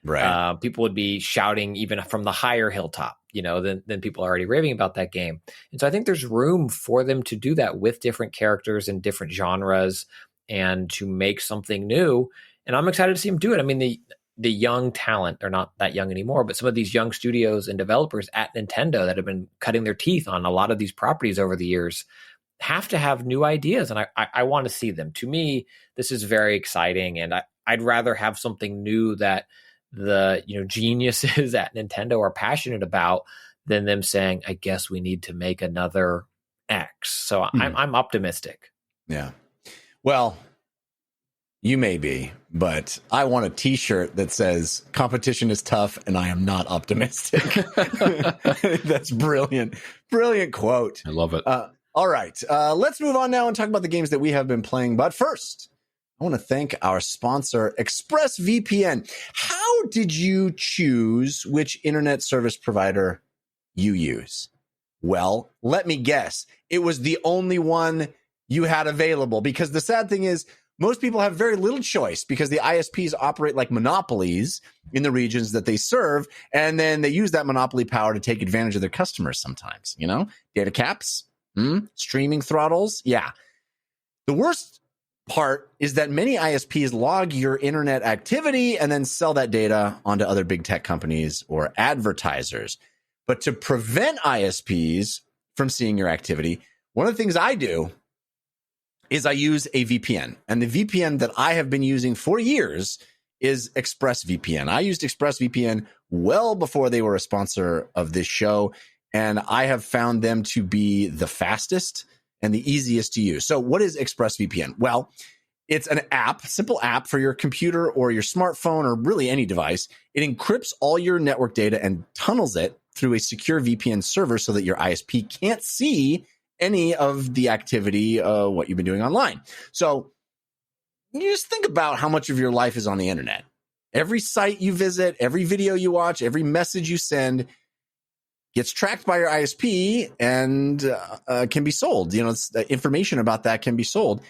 right? People would be shouting even from the higher hilltop, you know, than people are already raving about that game. And so I think there's room for them to do that with different characters and different genres and to make something new. And I'm excited to see them do it. I mean, the young talent, they're not that young anymore, but some of these young studios and developers at Nintendo that have been cutting their teeth on a lot of these properties over the years have to have new ideas, and I want to see them. To me, this is very exciting, and I'd rather have something new that the geniuses at Nintendo are passionate about than them saying, I guess we need to make another X. So I'm optimistic. Yeah. Well, you may be, but I want a t-shirt that says competition is tough and I am not optimistic. That's brilliant. Brilliant quote. I love it. All right, let's move on now and talk about the games that we have been playing. But first, I want to thank our sponsor, ExpressVPN. How did you choose which internet service provider you use? Well, let me guess. It was the only one you had available, because the sad thing is most people have very little choice because the ISPs operate like monopolies in the regions that they serve, and then they use that monopoly power to take advantage of their customers sometimes, you know? Data caps? Streaming throttles? Yeah. The worst part is that many ISPs log your internet activity and then sell that data onto other big tech companies or advertisers. But to prevent ISPs from seeing your activity, one of the things I do is I use a VPN. And the VPN that I have been using for years is ExpressVPN. I used ExpressVPN well before they were a sponsor of this show, and I have found them to be the fastest and the easiest to use. So what is ExpressVPN? Well, It's an app, simple app for your computer or your smartphone or really any device. It encrypts all your network data and tunnels it through a secure VPN server so that your ISP can't see any of the activity, what you've been doing online. So you just think about how much of your life is on the internet. Every site you visit, every video you watch, every message you send gets tracked by your ISP and can be sold. You know, information about that can be sold.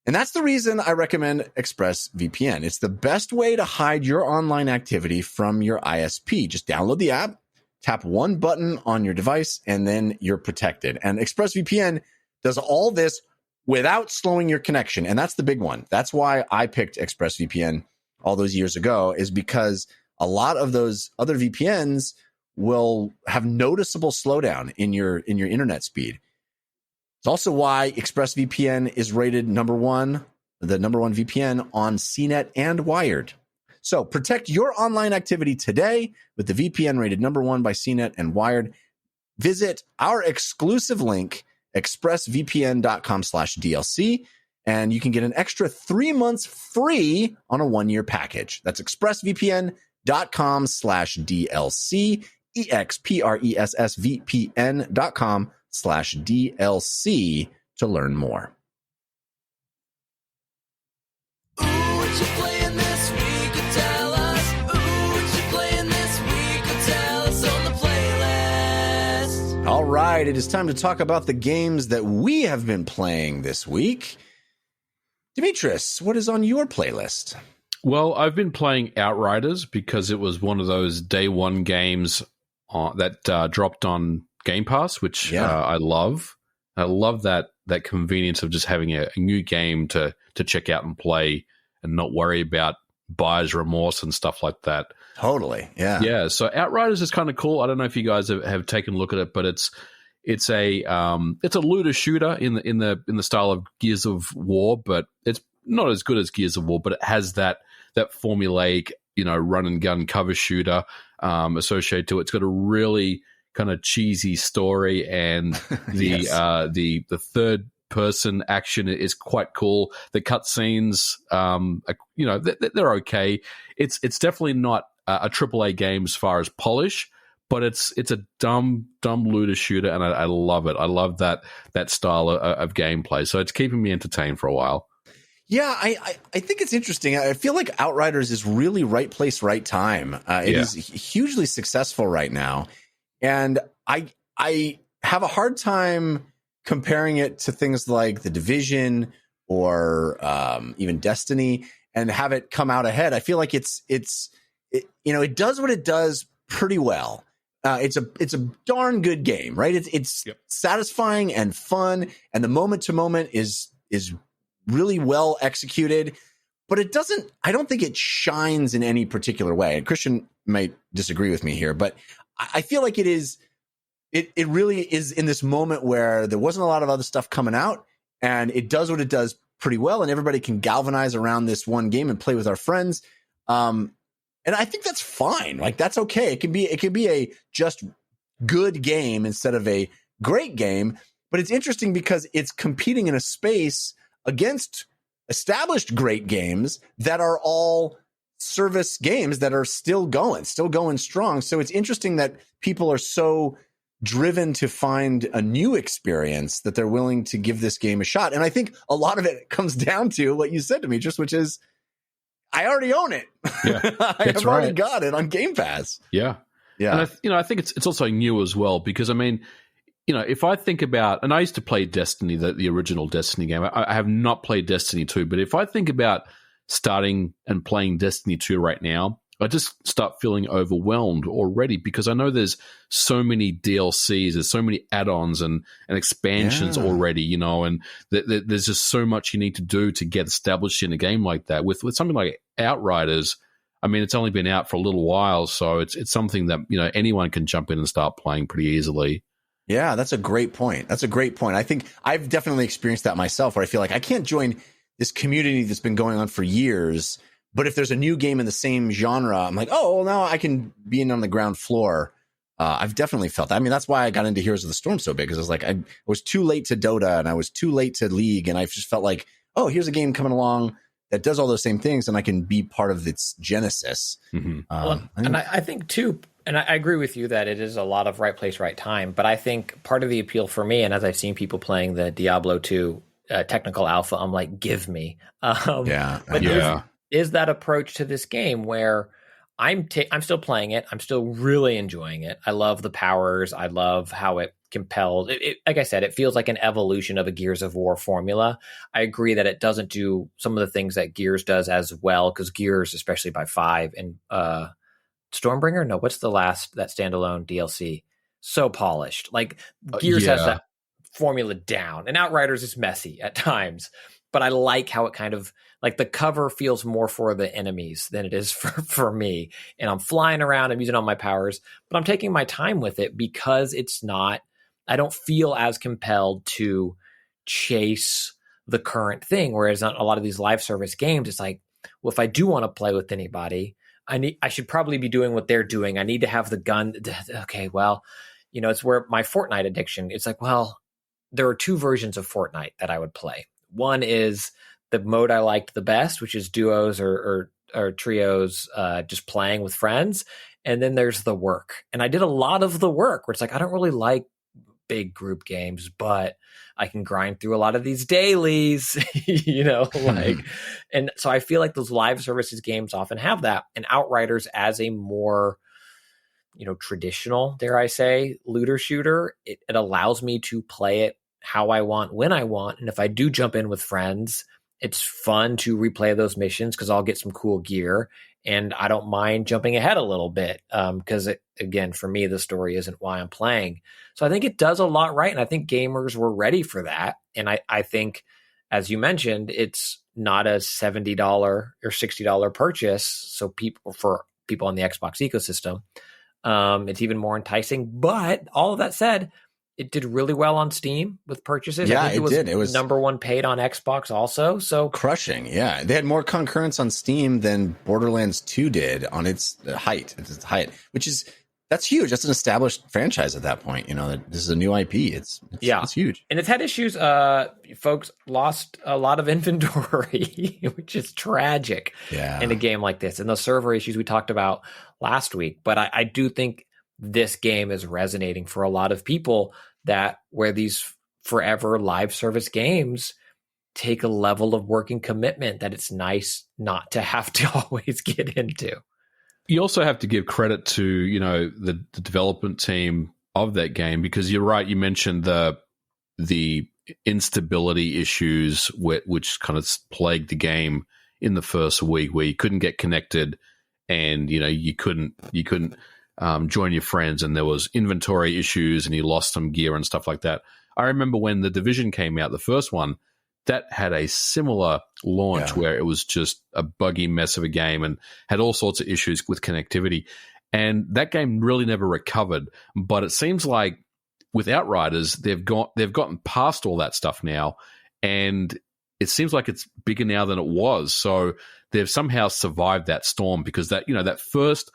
And that's the reason I recommend ExpressVPN. It's the best way to hide your online activity from your ISP. Just download the app, tap one button on your device, and then you're protected. And ExpressVPN does all this without slowing your connection. And that's the big one. That's why I picked ExpressVPN all those years ago, is because a lot of those other VPNs will have noticeable slowdown in your internet speed. It's also why ExpressVPN is rated the number one VPN on CNET and Wired. So protect your online activity today with the VPN rated number one by CNET and Wired. Visit our exclusive link, expressvpn.com/DLC, and you can get an extra 3 months free on a 1-year package. That's expressvpn.com/DLC, expressvpn.com/DLC to learn more. Ooh, what you playing this week? Tell us. Ooh, what you playing this week? Tell us on the playlist. All right, it is time to talk about the games that we have been playing this week. Demetrius, what is on your playlist? Well, I've been playing Outriders because it was one of those day one games that dropped on Game Pass, which I love. I love that convenience of just having a new game to check out and play and not worry about buyer's remorse and stuff like that. Totally, yeah. Yeah, so Outriders is kind of cool. I don't know if you guys have taken a look at it, but it's a looter shooter in the style of Gears of War, but it's not as good as Gears of War, but it has that formulaic, run and gun cover shooter associated to it. It's got a really kind of cheesy story, and the third person action is quite cool. The cutscenes, they're okay. It's definitely not a AAA game as far as polish, but it's a dumb looter shooter, and I love it. I love that style of gameplay. So it's keeping me entertained for a while. Yeah, I think it's interesting. I feel like Outriders is really right place, right time. It is hugely successful right now. And I have a hard time comparing it to things like The Division or even Destiny and have it come out ahead. I feel like it does what it does pretty well. It's a darn good game, right? It's satisfying and fun, and the moment to moment is really well executed, but I don't think it shines in any particular way. And Christian might disagree with me here, but I feel like it really is in this moment where there wasn't a lot of other stuff coming out, and it does what it does pretty well, and everybody can galvanize around this one game and play with our friends. And I think that's fine. Like, that's okay. It can be a just good game instead of a great game, but it's interesting because it's competing in a space against established great games that are all service games that are still going strong. So it's interesting that people are so driven to find a new experience that they're willing to give this game a shot. And I think a lot of it comes down to what you said to me, just which is, I already own it. Yeah, I've already got it on Game Pass. Yeah. Yeah. And I think it's also new as well, because if I think about, and I used to play Destiny, the original Destiny game. I have not played Destiny 2, but if I think about starting and playing Destiny 2 right now, I just start feeling overwhelmed already, because I know there's so many DLCs, there's so many add-ons and expansions already, and there's just so much you need to do to get established in a game like that. With something like Outriders, it's only been out for a little while, so it's something that anyone can jump in and start playing pretty easily. Yeah, that's a great point. I think I've definitely experienced that myself, where I feel like I can't join this community that's been going on for years, but if there's a new game in the same genre, I'm like, oh, well, now I can be in on the ground floor. I've definitely felt that. That's why I got into Heroes of the Storm so big, because I was like, I was too late to Dota, and I was too late to League, and I just felt like oh, here's a game coming along that does all those same things, and I can be part of its genesis. I think too, and I agree with you that it is a lot of right place, right time. But I think part of the appeal for me, and as I've seen people playing the Diablo 2 technical alpha, I'm like, give me. Is that approach to this game where I'm still playing it. I'm still really enjoying it. I love the powers. I love how it compels. Like I said, it feels like an evolution of a Gears of War formula. I agree that it doesn't do some of the things that Gears does as well, because Gears, especially by 5 and Stormbringer, no, what's the last, that standalone DLC? So polished. Like Gears has that formula down, and Outriders is messy at times. But I like how it kind of, like, the cover feels more for the enemies than it is for me. And I'm flying around, I'm using all my powers, but I'm taking my time with it because it's not, I don't feel as compelled to chase the current thing. Whereas on a lot of these live service games, it's like, well, if I do want to play with anybody, I should probably be doing what they're doing. I need to have the gun. Okay, well, it's where my Fortnite addiction, it's like, well, there are two versions of Fortnite that I would play. One is the mode I liked the best, which is duos or trios, just playing with friends. And then there's the work. And I did a lot of the work where it's like, I don't really like big group games, but I can grind through a lot of these dailies, and so I feel like those live services games often have that. And Outriders, as a more, traditional, dare I say, looter shooter, it allows me to play it how I want, when I want. And if I do jump in with friends, it's fun to replay those missions because I'll get some cool gear, and I don't mind jumping ahead a little bit because, again, for me, the story isn't why I'm playing. So I think it does a lot right, and I think gamers were ready for that. And I think, as you mentioned, it's not a $70 or $60 purchase. So for people on the Xbox ecosystem, it's even more enticing. But all of that said, it did really well on Steam with purchases. Yeah, I think it was number one paid on Xbox also. So crushing. Yeah, they had more concurrence on Steam than Borderlands 2 did on its height. That's huge. That's an established franchise at that point. This is a new IP. It's huge. And it's had issues. Folks lost a lot of inventory, which is tragic in a game like this. And the server issues we talked about last week. But I do think this game is resonating for a lot of people where these forever live service games take a level of working commitment that it's nice not to have to always get into. You also have to give credit to, the development team of that game, because you're right. You mentioned the instability issues which kind of plagued the game in the first week, where you couldn't get connected, and you couldn't join your friends, and there was inventory issues, and you lost some gear and stuff like that. I remember when The Division came out, the first one, that had a similar launch where it was just a buggy mess of a game and had all sorts of issues with connectivity. And that game really never recovered. But it seems like with Outriders, they've gotten past all that stuff now, and it seems like it's bigger now than it was. So they've somehow survived that storm, because that first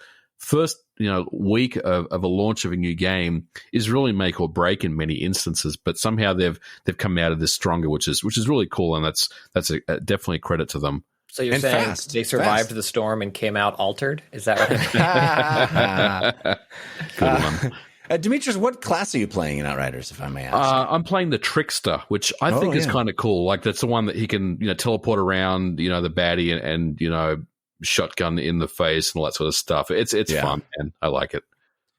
week of a launch of a new game is really make or break in many instances. But somehow they've come out of this stronger, which is really cool, and that's definitely a credit to them. So you're saying they survived the storm and came out altered? Is that right? Good one. Demetrius, what class are you playing in Outriders, if I may ask? I'm playing the Trickster, which I think is kind of cool. Like, that's the one that he can teleport around the baddie and shotgun in the face and all that sort of stuff. It's fun, and I like it.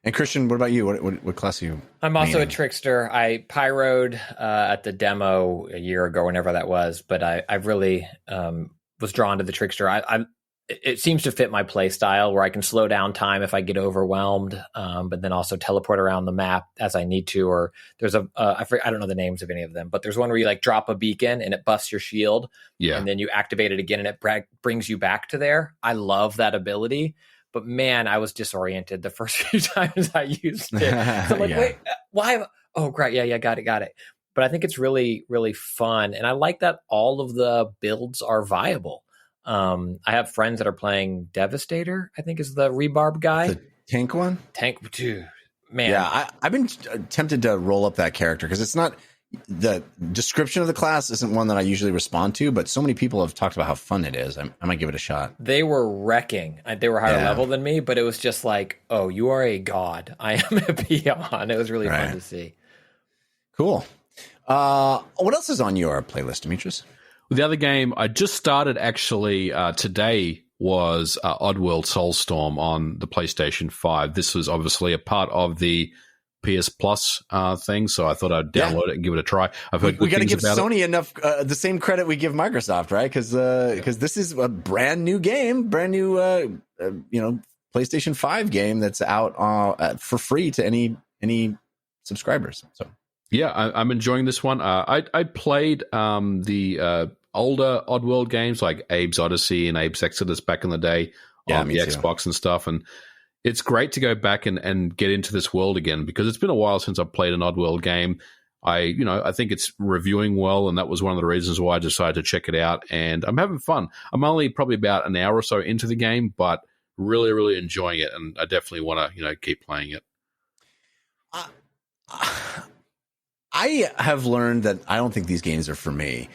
And Christian, what about you? What class are you? I'm also a trickster. I pyroed at the demo a year ago, whenever that was, but I really was drawn to the trickster. It seems to fit my play style, where I can slow down time if I get overwhelmed, but then also teleport around the map as I need to. Or there's I don't know the names of any of them, but there's one where you drop a beacon and it busts your shield, and then you activate it again and it brings you back to there. I love that ability, but man, I was disoriented the first few times I used it. So I'm like, wait, why? Oh, great, yeah, got it. But I think it's really, really fun, and I like that all of the builds are viable. I have friends that are playing Devastator, I think is the rebarb guy. The tank one? Dude, man. Yeah, I've been tempted to roll up that character, because it's not the description of the class isn't one that I usually respond to, but so many people have talked about how fun it is. I might give it a shot. They were wrecking. They were higher level than me, but it was just like, oh, you are a god. I am a peon. It was really fun to see. Cool. What else is on your playlist, Demetrius? The other game I just started actually today was Oddworld Soulstorm on the PlayStation 5. This was obviously a part of the PS Plus thing, so I thought I'd download it and give it a try. I've heard we got to give about Sony enough the same credit we give Microsoft, right? Because this is a brand new game, brand new PlayStation 5 game that's out for free to any subscribers. So yeah, I'm enjoying this one. I played the older Oddworld games like Abe's Odyssey and Abe's Exodus back in the day on the Xbox and stuff, and it's great to go back and get into this world again because it's been a while since I've played an Oddworld game. I think it's reviewing well, and that was one of the reasons why I decided to check it out, and I'm having fun. I'm only probably about an hour or so into the game, but really, really enjoying it, and I definitely want to, keep playing it. I have learned that I don't think these games are for me,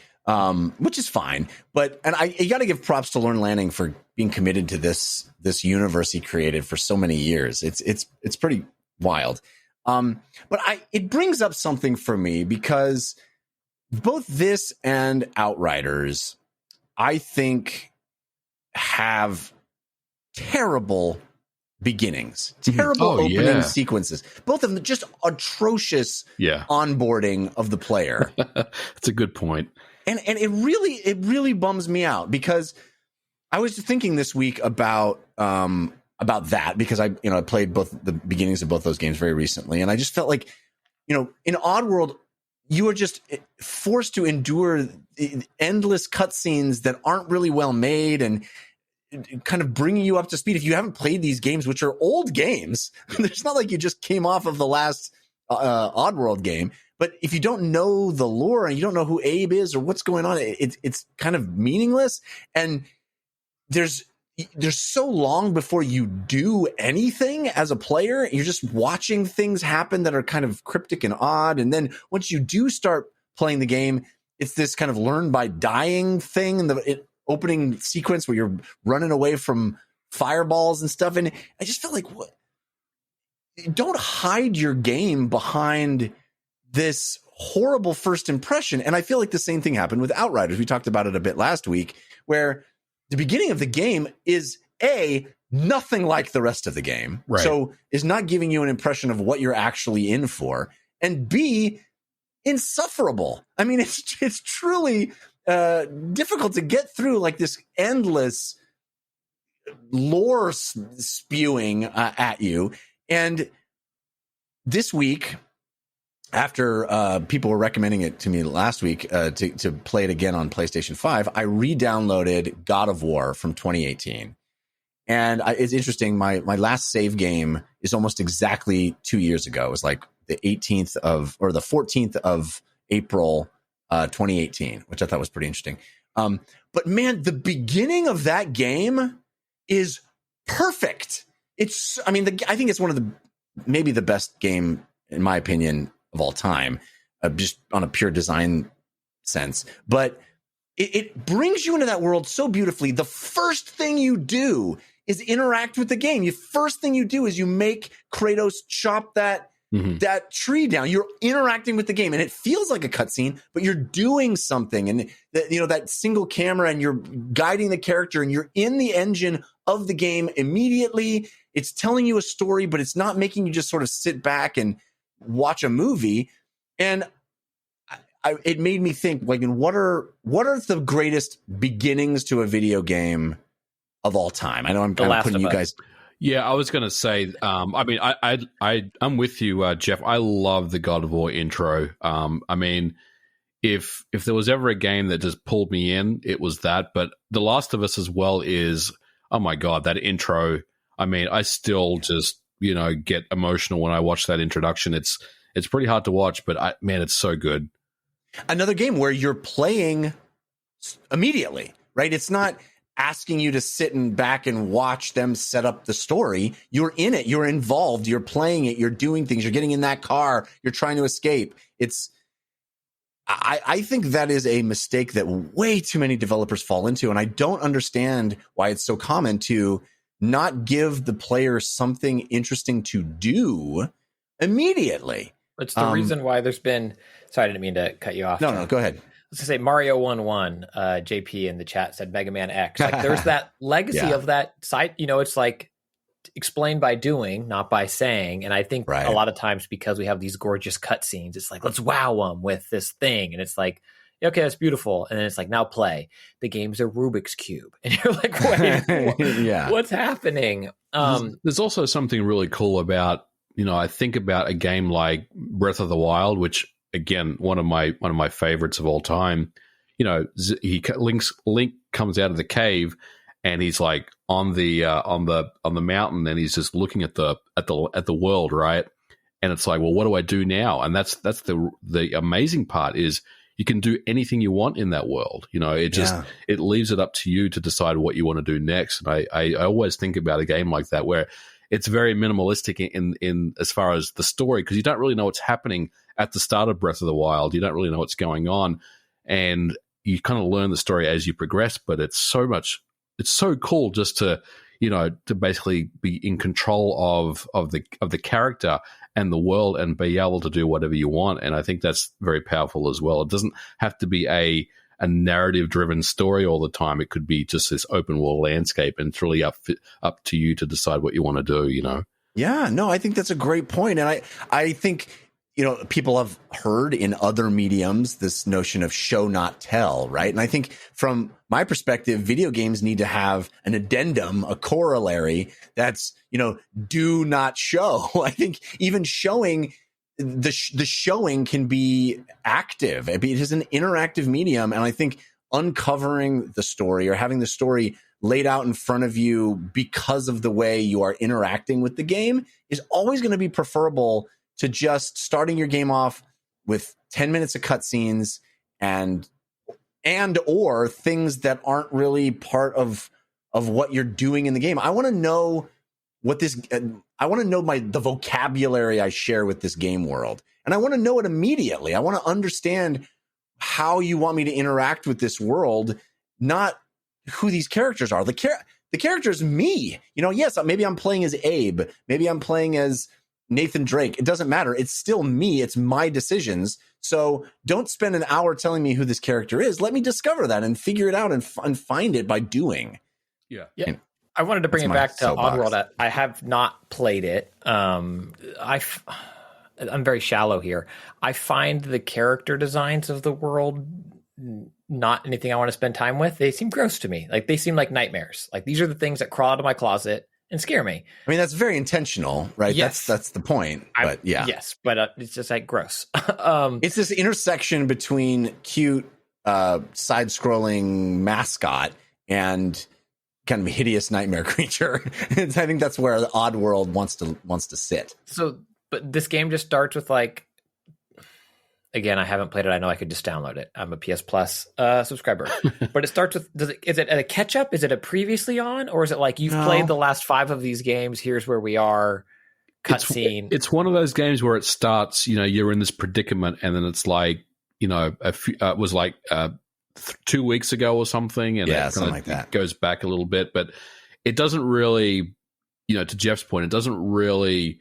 which is fine. But you got to give props to Lorne Lanning for being committed to this universe he created for so many years. It's pretty wild. But it brings up something for me because both this and Outriders, I think, have terrible beginnings, terrible opening sequences. Both of them just atrocious onboarding of the player. That's a good point. And it really bums me out because I was thinking this week about that because I played both the beginnings of both those games very recently, and I just felt like in Oddworld you are just forced to endure endless cutscenes that aren't really well made and kind of bringing you up to speed. If you haven't played these games, which are old games, it's not like you just came off of the last Oddworld game. But if you don't know the lore and you don't know who Abe is or what's going on, it's kind of meaningless. And there's so long before you do anything as a player. You're just watching things happen that are kind of cryptic and odd. And then once you do start playing the game, it's this kind of learn by dying thing in the opening sequence where you're running away from fireballs and stuff. And I just felt like, what? Don't hide your game behind this horrible first impression. And I feel like the same thing happened with Outriders. We talked about it a bit last week, where the beginning of the game is nothing like the rest of the game. Right. So is not giving you an impression of what you're actually in for. And B, insufferable. I mean, it's truly difficult to get through like this endless lore spewing at you. And this week, after people were recommending it to me last week to play it again on PlayStation 5, I re-downloaded God of War from 2018. And it's interesting. My last save game is almost exactly 2 years ago. It was like the 14th of April, 2018, which I thought was pretty interesting. But man, the beginning of that game is perfect. I think it's one of maybe the best game, in my opinion, of all time, just on a pure design sense. But it brings you into that world so beautifully. The first thing you do is interact with the game. The first thing you do is you make Kratos chop that tree down. You're interacting with the game, and it feels like a cutscene, but you're doing something. And that single camera, and you're guiding the character, and you're in the engine of the game immediately. It's telling you a story, but it's not making you just sort of sit back and watch a movie. And it made me think, like, what are the greatest beginnings to a video game of all time? I know I'm kind of putting you guys. Yeah, I was going to say, I'm with you, Jeff. I love the God of War intro. If there was ever a game that just pulled me in, it was that. But The Last of Us as well is, oh my God, that intro. I still just, get emotional when I watch that introduction. It's pretty hard to watch, but it's so good. Another game where you're playing immediately, right? It's not asking you to sit back and watch them set up the story. You're in it. You're involved. You're playing it. You're doing things. You're getting in that car. You're trying to escape. It's I think that is a mistake that way too many developers fall into. And I don't understand why it's so common to not give the player something interesting to do immediately. It's the reason why there's been. Sorry, I didn't mean to cut you off. No, go ahead. Let's say Mario 1-1. JP in the chat said Mega Man X. Like there's that legacy of that site. It's like explained by doing, not by saying. And I think a lot of times because we have these gorgeous cutscenes, it's like, let's wow them with this thing. And it's like, okay, that's beautiful. And then it's like, now play. The game's a Rubik's Cube. And you're like, wait, what's happening? There's also something really cool about, I think about a game like Breath of the Wild, which again, one of my favorites of all time. Link comes out of the cave and he's like on the mountain and he's just looking at the world, right? And it's like, well, what do I do now? And that's the amazing part is you can do anything you want in that world. It leaves it up to you to decide what you want to do next. And I always think about a game like that where it's very minimalistic in as far as the story, because you don't really know what's happening at the start of Breath of the Wild. You don't really know what's going on, and you kind of learn the story as you progress. But it's so cool just to basically be in control of the character and the world and be able to do whatever you want. And I think that's very powerful as well. It doesn't have to be a narrative driven story all the time. It could be just this open world landscape, and it's really up to you to decide what you want to do, Yeah, no, I think that's a great point. And I think, people have heard in other mediums this notion of show not tell, right? And I think from my perspective, video games need to have an addendum, a corollary that's, do not show. I think even showing the showing can be active. It is an interactive medium. And I think uncovering the story or having the story laid out in front of you because of the way you are interacting with the game is always going to be preferable to just starting your game off with 10 minutes of cutscenes and or things that aren't really part of what you're doing in the game. I want to know the vocabulary I share with this game world. And I want to know it immediately. I want to understand how you want me to interact with this world, not who these characters are. The character is me. Yes, maybe I'm playing as Abe. Maybe I'm playing as Nathan Drake. It doesn't matter. It's still me. It's my decisions. So don't spend an hour telling me who this character is. Let me discover that and figure it out and find it by doing. Yeah. And I wanted to bring it back to Oddworld. I have not played it. I'm very shallow here. I find the character designs of the world not anything I want to spend time with. They seem gross to me. Like they seem like nightmares. Like these are the things that crawl out of my closet and scare me. I mean, that's very intentional, right? Yes. That's the point. But yes, but it's just like gross. It's this intersection between cute side-scrolling mascot and kind of a hideous nightmare creature. I think that's where the Oddworld wants to sit. So, but this game just starts with like. Again, I haven't played it. I know I could just download it. I'm a PS Plus subscriber. But it starts with, is it a catch up? Is it a previously on? Or is it like you've played the last 5 of these games, here's where we are, cutscene? It's one of those games where it starts, you're in this predicament, and then it's like, it was like 2 weeks ago or something. And something like that. It goes back a little bit. But it doesn't really, to Jeff's point, it doesn't really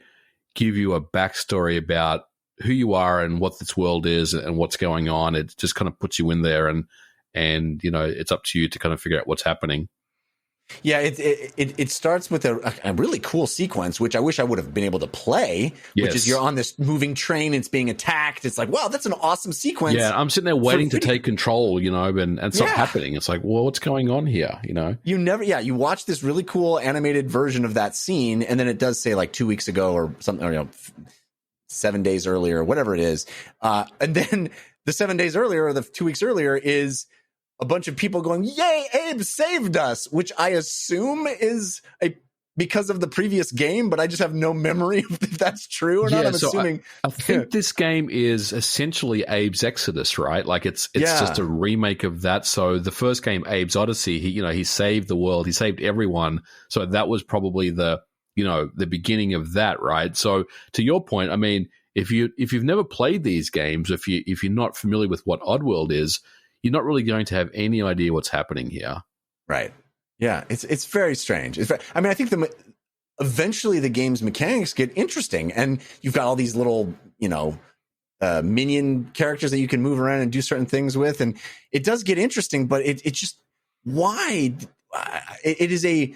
give you a backstory about who you are and what this world is and what's going on. It just kind of puts you in there, and it's up to you to kind of figure out what's happening. Yeah, it starts with a really cool sequence, which I wish I would have been able to play, which is you're on this moving train, it's being attacked. It's like, wow, that's an awesome sequence. Yeah, I'm sitting there waiting to take control, and it's not happening. It's like, well, what's going on here, You watch this really cool animated version of that scene, and then it does say like 2 weeks ago or something, or, 7 days earlier, whatever it is. And then the 7 days earlier or the 2 weeks earlier is a bunch of people going, yay, Abe saved us, which I assume is because of the previous game, but I just have no memory of if that's true or not. I'm assuming. I think this game is essentially Abe's Exodus, right? Like it's just a remake of that. So the first game, Abe's Odyssey, he saved the world, he saved everyone. So that was probably the beginning of that, right? So to your point, I mean, if you've never played these games, if you're not familiar with what Oddworld is, you're not really going to have any idea what's happening here. Right. Yeah. It's very strange. I think eventually the game's mechanics get interesting, and you've got all these little, minion characters that you can move around and do certain things with, and it does get interesting. But it just it is a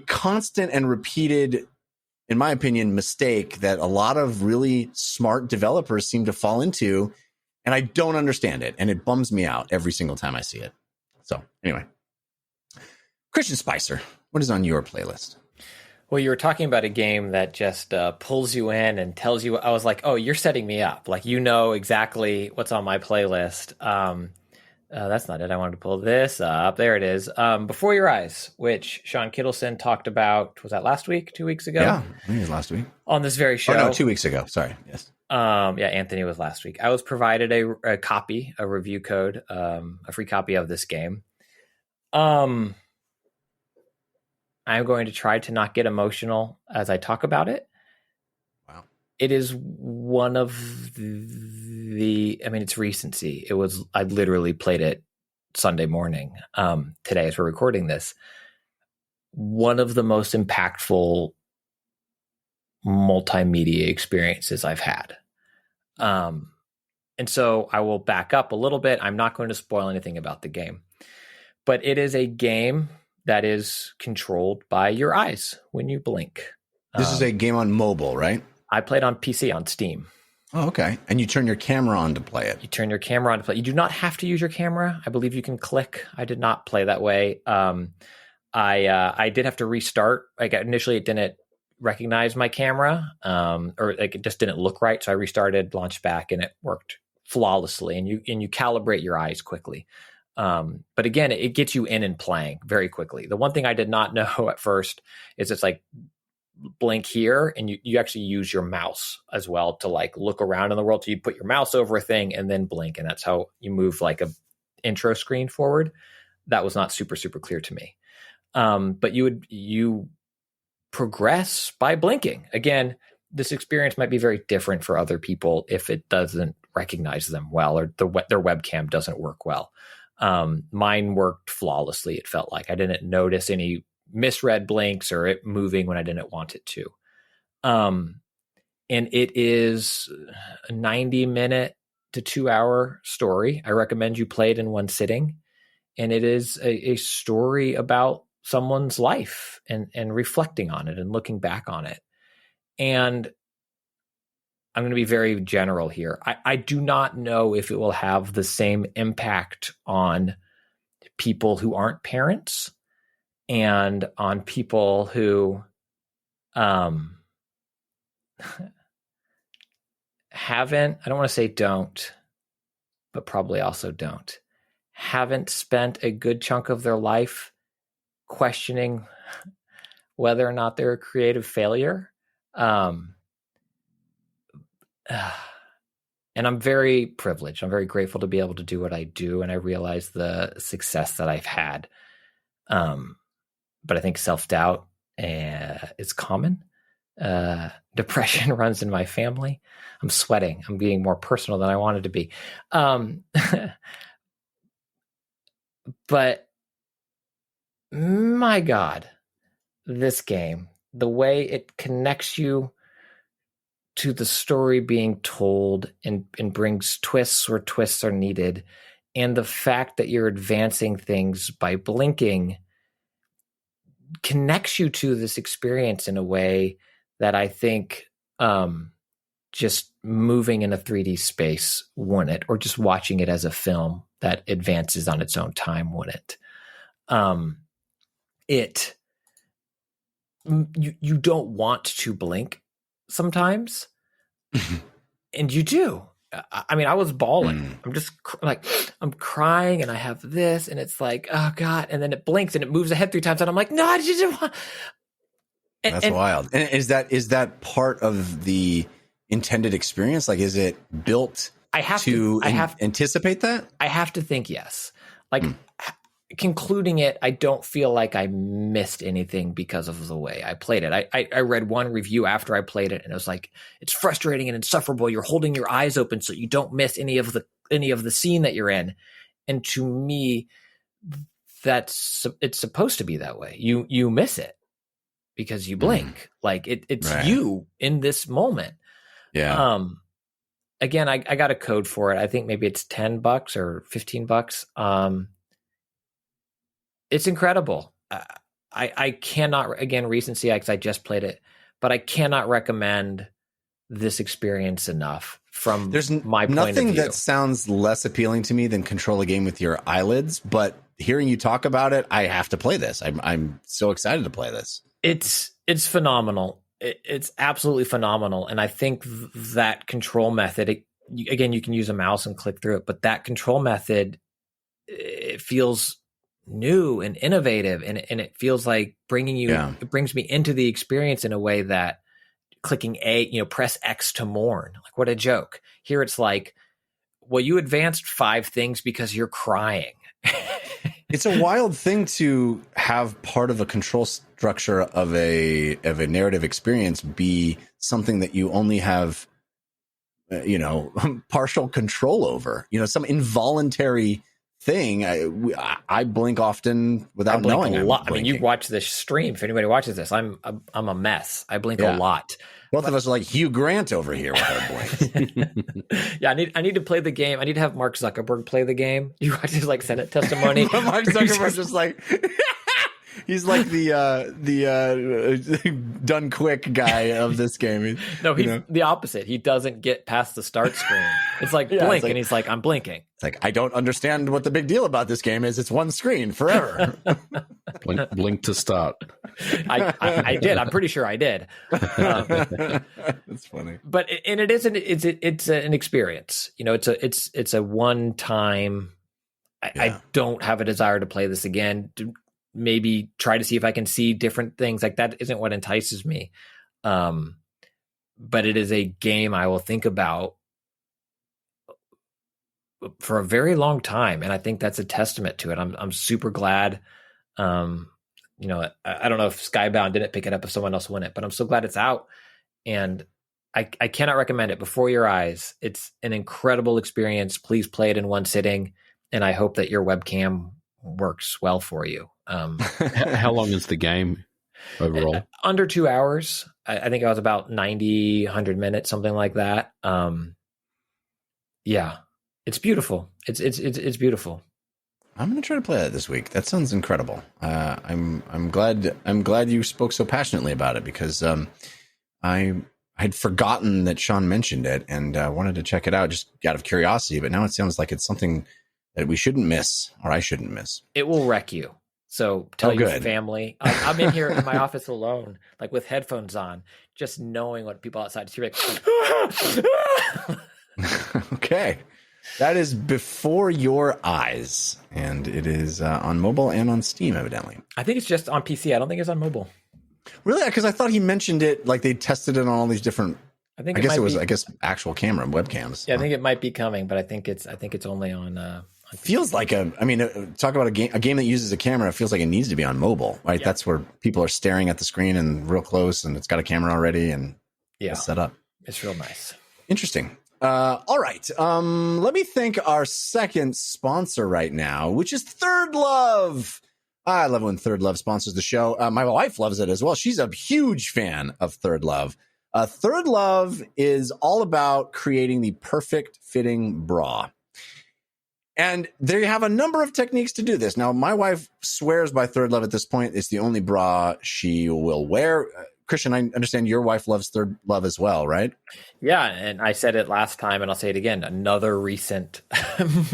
constant and repeated, in my opinion, mistake that a lot of really smart developers seem to fall into, and I don't understand it, and it bums me out every single time I see it. So anyway, Christian Spicer, what is on your playlist? Well, you were talking about a game that just pulls you in and tells you. I was like, oh, you're setting me up. Like, you know exactly what's on my playlist. That's not it. I wanted to pull this up. There it is. Before Your Eyes, which Sean Kittleson talked about. Was that last week? 2 weeks ago? Yeah, I think it was last week. On this very show. Oh, no, 2 weeks ago. Sorry. Yes. Yeah, Anthony was last week. I was provided a copy, a review code, a free copy of this game. I'm going to try to not get emotional as I talk about it. Wow. It is one of it's recency. I literally played it Sunday morning, today as we're recording this. One of the most impactful multimedia experiences I've had. And so I will back up a little bit. I'm not going to spoil anything about the game, but it is a game that is controlled by your eyes when you blink. This is a game on mobile, right? I played on PC on Steam. Oh, okay. And you turn your camera on to play it. You turn your camera on to play. You do not have to use your camera. I believe you can click. I did not play that way. I did have to restart. Like, initially, it didn't recognize my camera, or like it just didn't look right. So I restarted, launched back, and it worked flawlessly. And you calibrate your eyes quickly. But again, it gets you in and playing very quickly. The one thing I did not know at first is it's like blink here, and you actually use your mouse as well to like look around in the world. So you put your mouse over a thing and then blink, and that's how you move like a intro screen forward. That was not super, super clear to me. But you progress by blinking. Again, this experience might be very different for other people if it doesn't recognize them well, or their webcam doesn't work well. Mine worked flawlessly. It felt like I didn't notice any misread blinks or it moving when I didn't want it to. And it is a 90-minute to 2-hour story. I recommend you play it in one sitting. And it is a story about someone's life and reflecting on it and looking back on it. And I'm going to be very general here. I do not know if it will have the same impact on people who aren't parents and on people who haven't, I don't want to say don't, but probably also haven't spent a good chunk of their life questioning whether or not they're a creative failure. And I'm very privileged. I'm very grateful to be able to do what I do. And I realize the success that I've had. But I think self-doubt is common. Depression runs in my family. I'm sweating. I'm being more personal than I wanted to be. But my God, this game, the way it connects you to the story being told and brings twists where twists are needed, and the fact that you're advancing things by blinking connects you to this experience in a way that I think just moving in a 3D space wouldn't, or just watching it as a film that advances on its own time wouldn't. You don't want to blink sometimes, and you do. I mean, I was bawling. I'm just I'm crying, and I have this, and it's like, oh God, and then it blinks and it moves ahead 3 times, and I'm like, no, I just want. That's wild. And is that part of the intended experience? Like, is it built? I have to anticipate that. I have to think yes. Like, concluding it, I don't feel like I missed anything because of the way I played it. I read one review after I played it, and it was like, it's frustrating and insufferable. You're holding your eyes open so you don't miss any of the scene that you're in. And to me, it's supposed to be that way. You miss it because you blink. Like it's Right. you in this moment. Yeah. Again, I got a code for it. I think maybe it's $10 or $15. It's incredible. I cannot, again, recency, because I just played it, but I cannot recommend this experience enough from There's my point of nothing view. that sounds less appealing to me than control a game with your eyelids, but hearing you talk about it, I have to play this. I'm so excited to play this. It's phenomenal. It's absolutely phenomenal. And I think that control method, again, you can use a mouse and click through it, but that control method, it feels new and innovative, and it feels like it brings me into the experience in a way that clicking press X to mourn. Like, what a joke. Here it's like, well, you advanced 5 things because you're crying. It's a wild thing to have part of a control structure of a narrative experience be something that you only have, partial control over. Some involuntary thing. I blink often without knowing. A lot. I mean, you watch this stream. If anybody watches this, I'm a mess. I blink a lot. Both of us are like Hugh Grant over here with our blinks. Yeah, I need to play the game. I need to have Mark Zuckerberg play the game. You watch his Senate testimony. Mark Zuckerberg just like he's like the done quick guy of this game. No, he's the opposite. He doesn't get past the start screen. It's like blink, and he's like, I'm blinking. It's like, I don't understand what the big deal about this game is. It's one screen forever. blink to start. I did. I'm pretty sure I did. That's funny. But it's an experience. It's a one time. I don't have a desire to play this again. To maybe try to see if I can see different things. Like, that isn't what entices me. But it is a game I will think about for a very long time, and I think that's a testament to it. I'm super glad. I don't know if Skybound didn't pick it up if someone else won it, but I'm so glad it's out, and I cannot recommend it. Before your eyes, it's an incredible experience. Please play it in one sitting, and I hope that your webcam works well for you. How long is the game overall? Under 2 hours. I think I was about 90, 100 minutes, something like that. Yeah. It's beautiful. It's beautiful. I'm going to try to play that this week. That sounds incredible. I'm glad you spoke so passionately about it, because I had forgotten that Sean mentioned it and wanted to check it out just out of curiosity. But now it sounds like it's something that we shouldn't miss, or I shouldn't miss. It will wreck you. So tell your family. I'm in here in my office alone, like with headphones on, just knowing what people outside see. Okay. That is Before Your Eyes, and it is on mobile and on Steam, evidently. I think it's just on PC. I don't think it's on mobile. Really? Because I thought he mentioned it, like they tested it on all these different. I guess it was actual camera webcams. Yeah, I think it might be coming, but I think it's only on. Feels like talk about a game that uses a camera. It feels like it needs to be on mobile, right? Yeah. That's where people are staring at the screen and real close, and it's got a camera already and it's set up. It's real nice. Interesting. All right. Let me thank our second sponsor right now, which is Third Love. I love when Third Love sponsors the show. My wife loves it as well. She's a huge fan of Third Love. Third Love is all about creating the perfect fitting bra. And they have a number of techniques to do this. Now, my wife swears by Third Love at this point. It's the only bra she will wear. Christian, I understand your wife loves Third Love as well, right? Yeah, and I said it last time, and I'll say it again. Another recent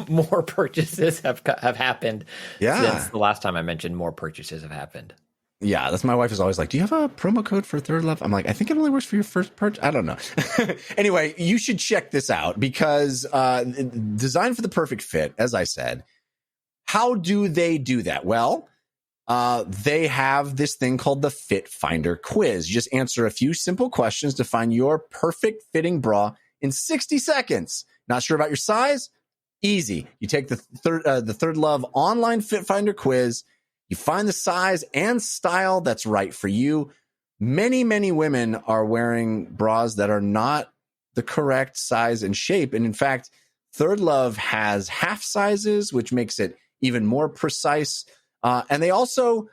more purchases have happened since the last time I mentioned more purchases have happened. Yeah, that's my wife is always like, do you have a promo code for Third Love? I'm like, I think it only works for your first purchase. I don't know. Anyway, you should check this out because designed for the perfect fit, as I said. How do they do that? Well, they have this thing called the Fit Finder quiz. You just answer a few simple questions to find your perfect fitting bra in 60 seconds. Not sure about your size? Easy. You take the Third Love online Fit Finder quiz. You find the size and style that's right for you. Many, many women are wearing bras that are not the correct size and shape. And in fact, Third Love has half sizes, which makes it even more precise. And they also,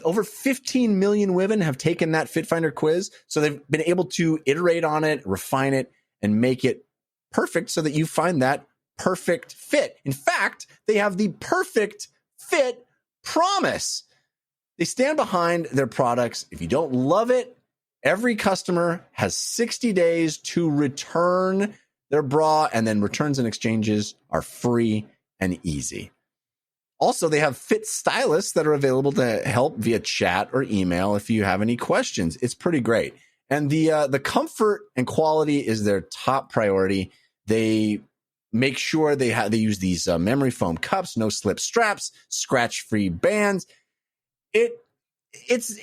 over 15 million women have taken that Fit Finder quiz. So they've been able to iterate on it, refine it, and make it perfect so that you find that perfect fit. In fact, they have the perfect fit promise. They stand behind their products. If you don't love it, every customer has 60 days to return their bra, and then returns and exchanges are free and easy. Also, they have fit stylists that are available to help via chat or email if you have any questions. It's pretty great. And the comfort and quality is their top priority. They make sure they use these memory foam cups, no slip straps, scratch-free bands. It's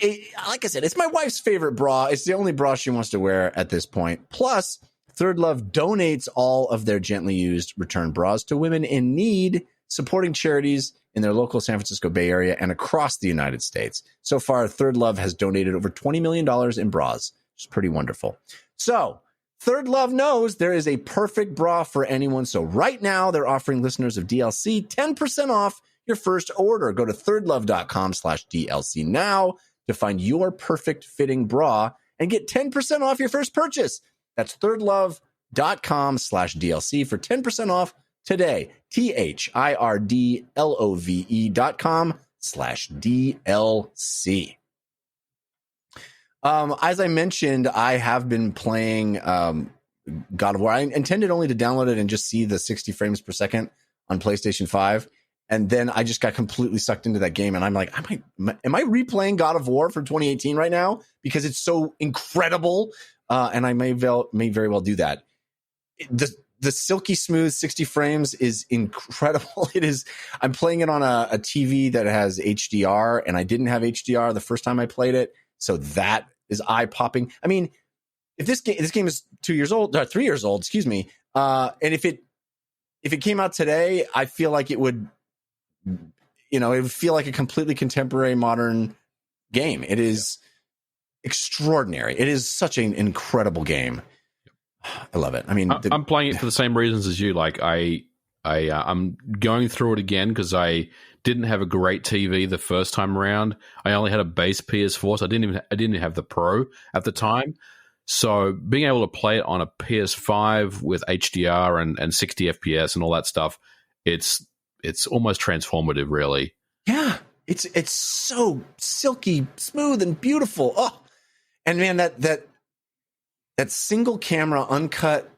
like I said, it's my wife's favorite bra. It's the only bra she wants to wear at this point. Plus, Third Love donates all of their gently used return bras to women in need, supporting charities in their local San Francisco Bay Area and across the United States. So far, Third Love has donated over $20 million in bras, which is pretty wonderful. So, Third Love knows there is a perfect bra for anyone. So right now, they're offering listeners of DLC 10% off your first order. Go to thirdlove.com/DLC now to find your perfect fitting bra and get 10% off your first purchase. That's thirdlove.com/DLC for 10% off today. thirdlove.com/DLC. As I mentioned, I have been playing God of War. I intended only to download it and just see the 60 frames per second on PlayStation 5. And then I just got completely sucked into that game. And I'm like, am I replaying God of War from 2018 right now? Because it's so incredible. And I may very well do that. The silky smooth 60 frames is incredible. It is. I'm playing it on a TV that has HDR, and I didn't have HDR the first time I played it. So that is eye popping. I mean, if this game is 3 years old, excuse me. And if it came out today, I feel like it would, it would feel like a completely contemporary modern game. It is extraordinary. It is such an incredible game. I love it. I mean, I'm playing it for the same reasons as you. Like I'm going through it again because I didn't have a great TV the first time around. I only had a base PS4, so I didn't have the Pro at the time. So being able to play it on a PS5 with HDR and 60 FPS and all that stuff, it's almost transformative, really. Yeah, it's so silky smooth and beautiful. Oh, and man, that single camera uncut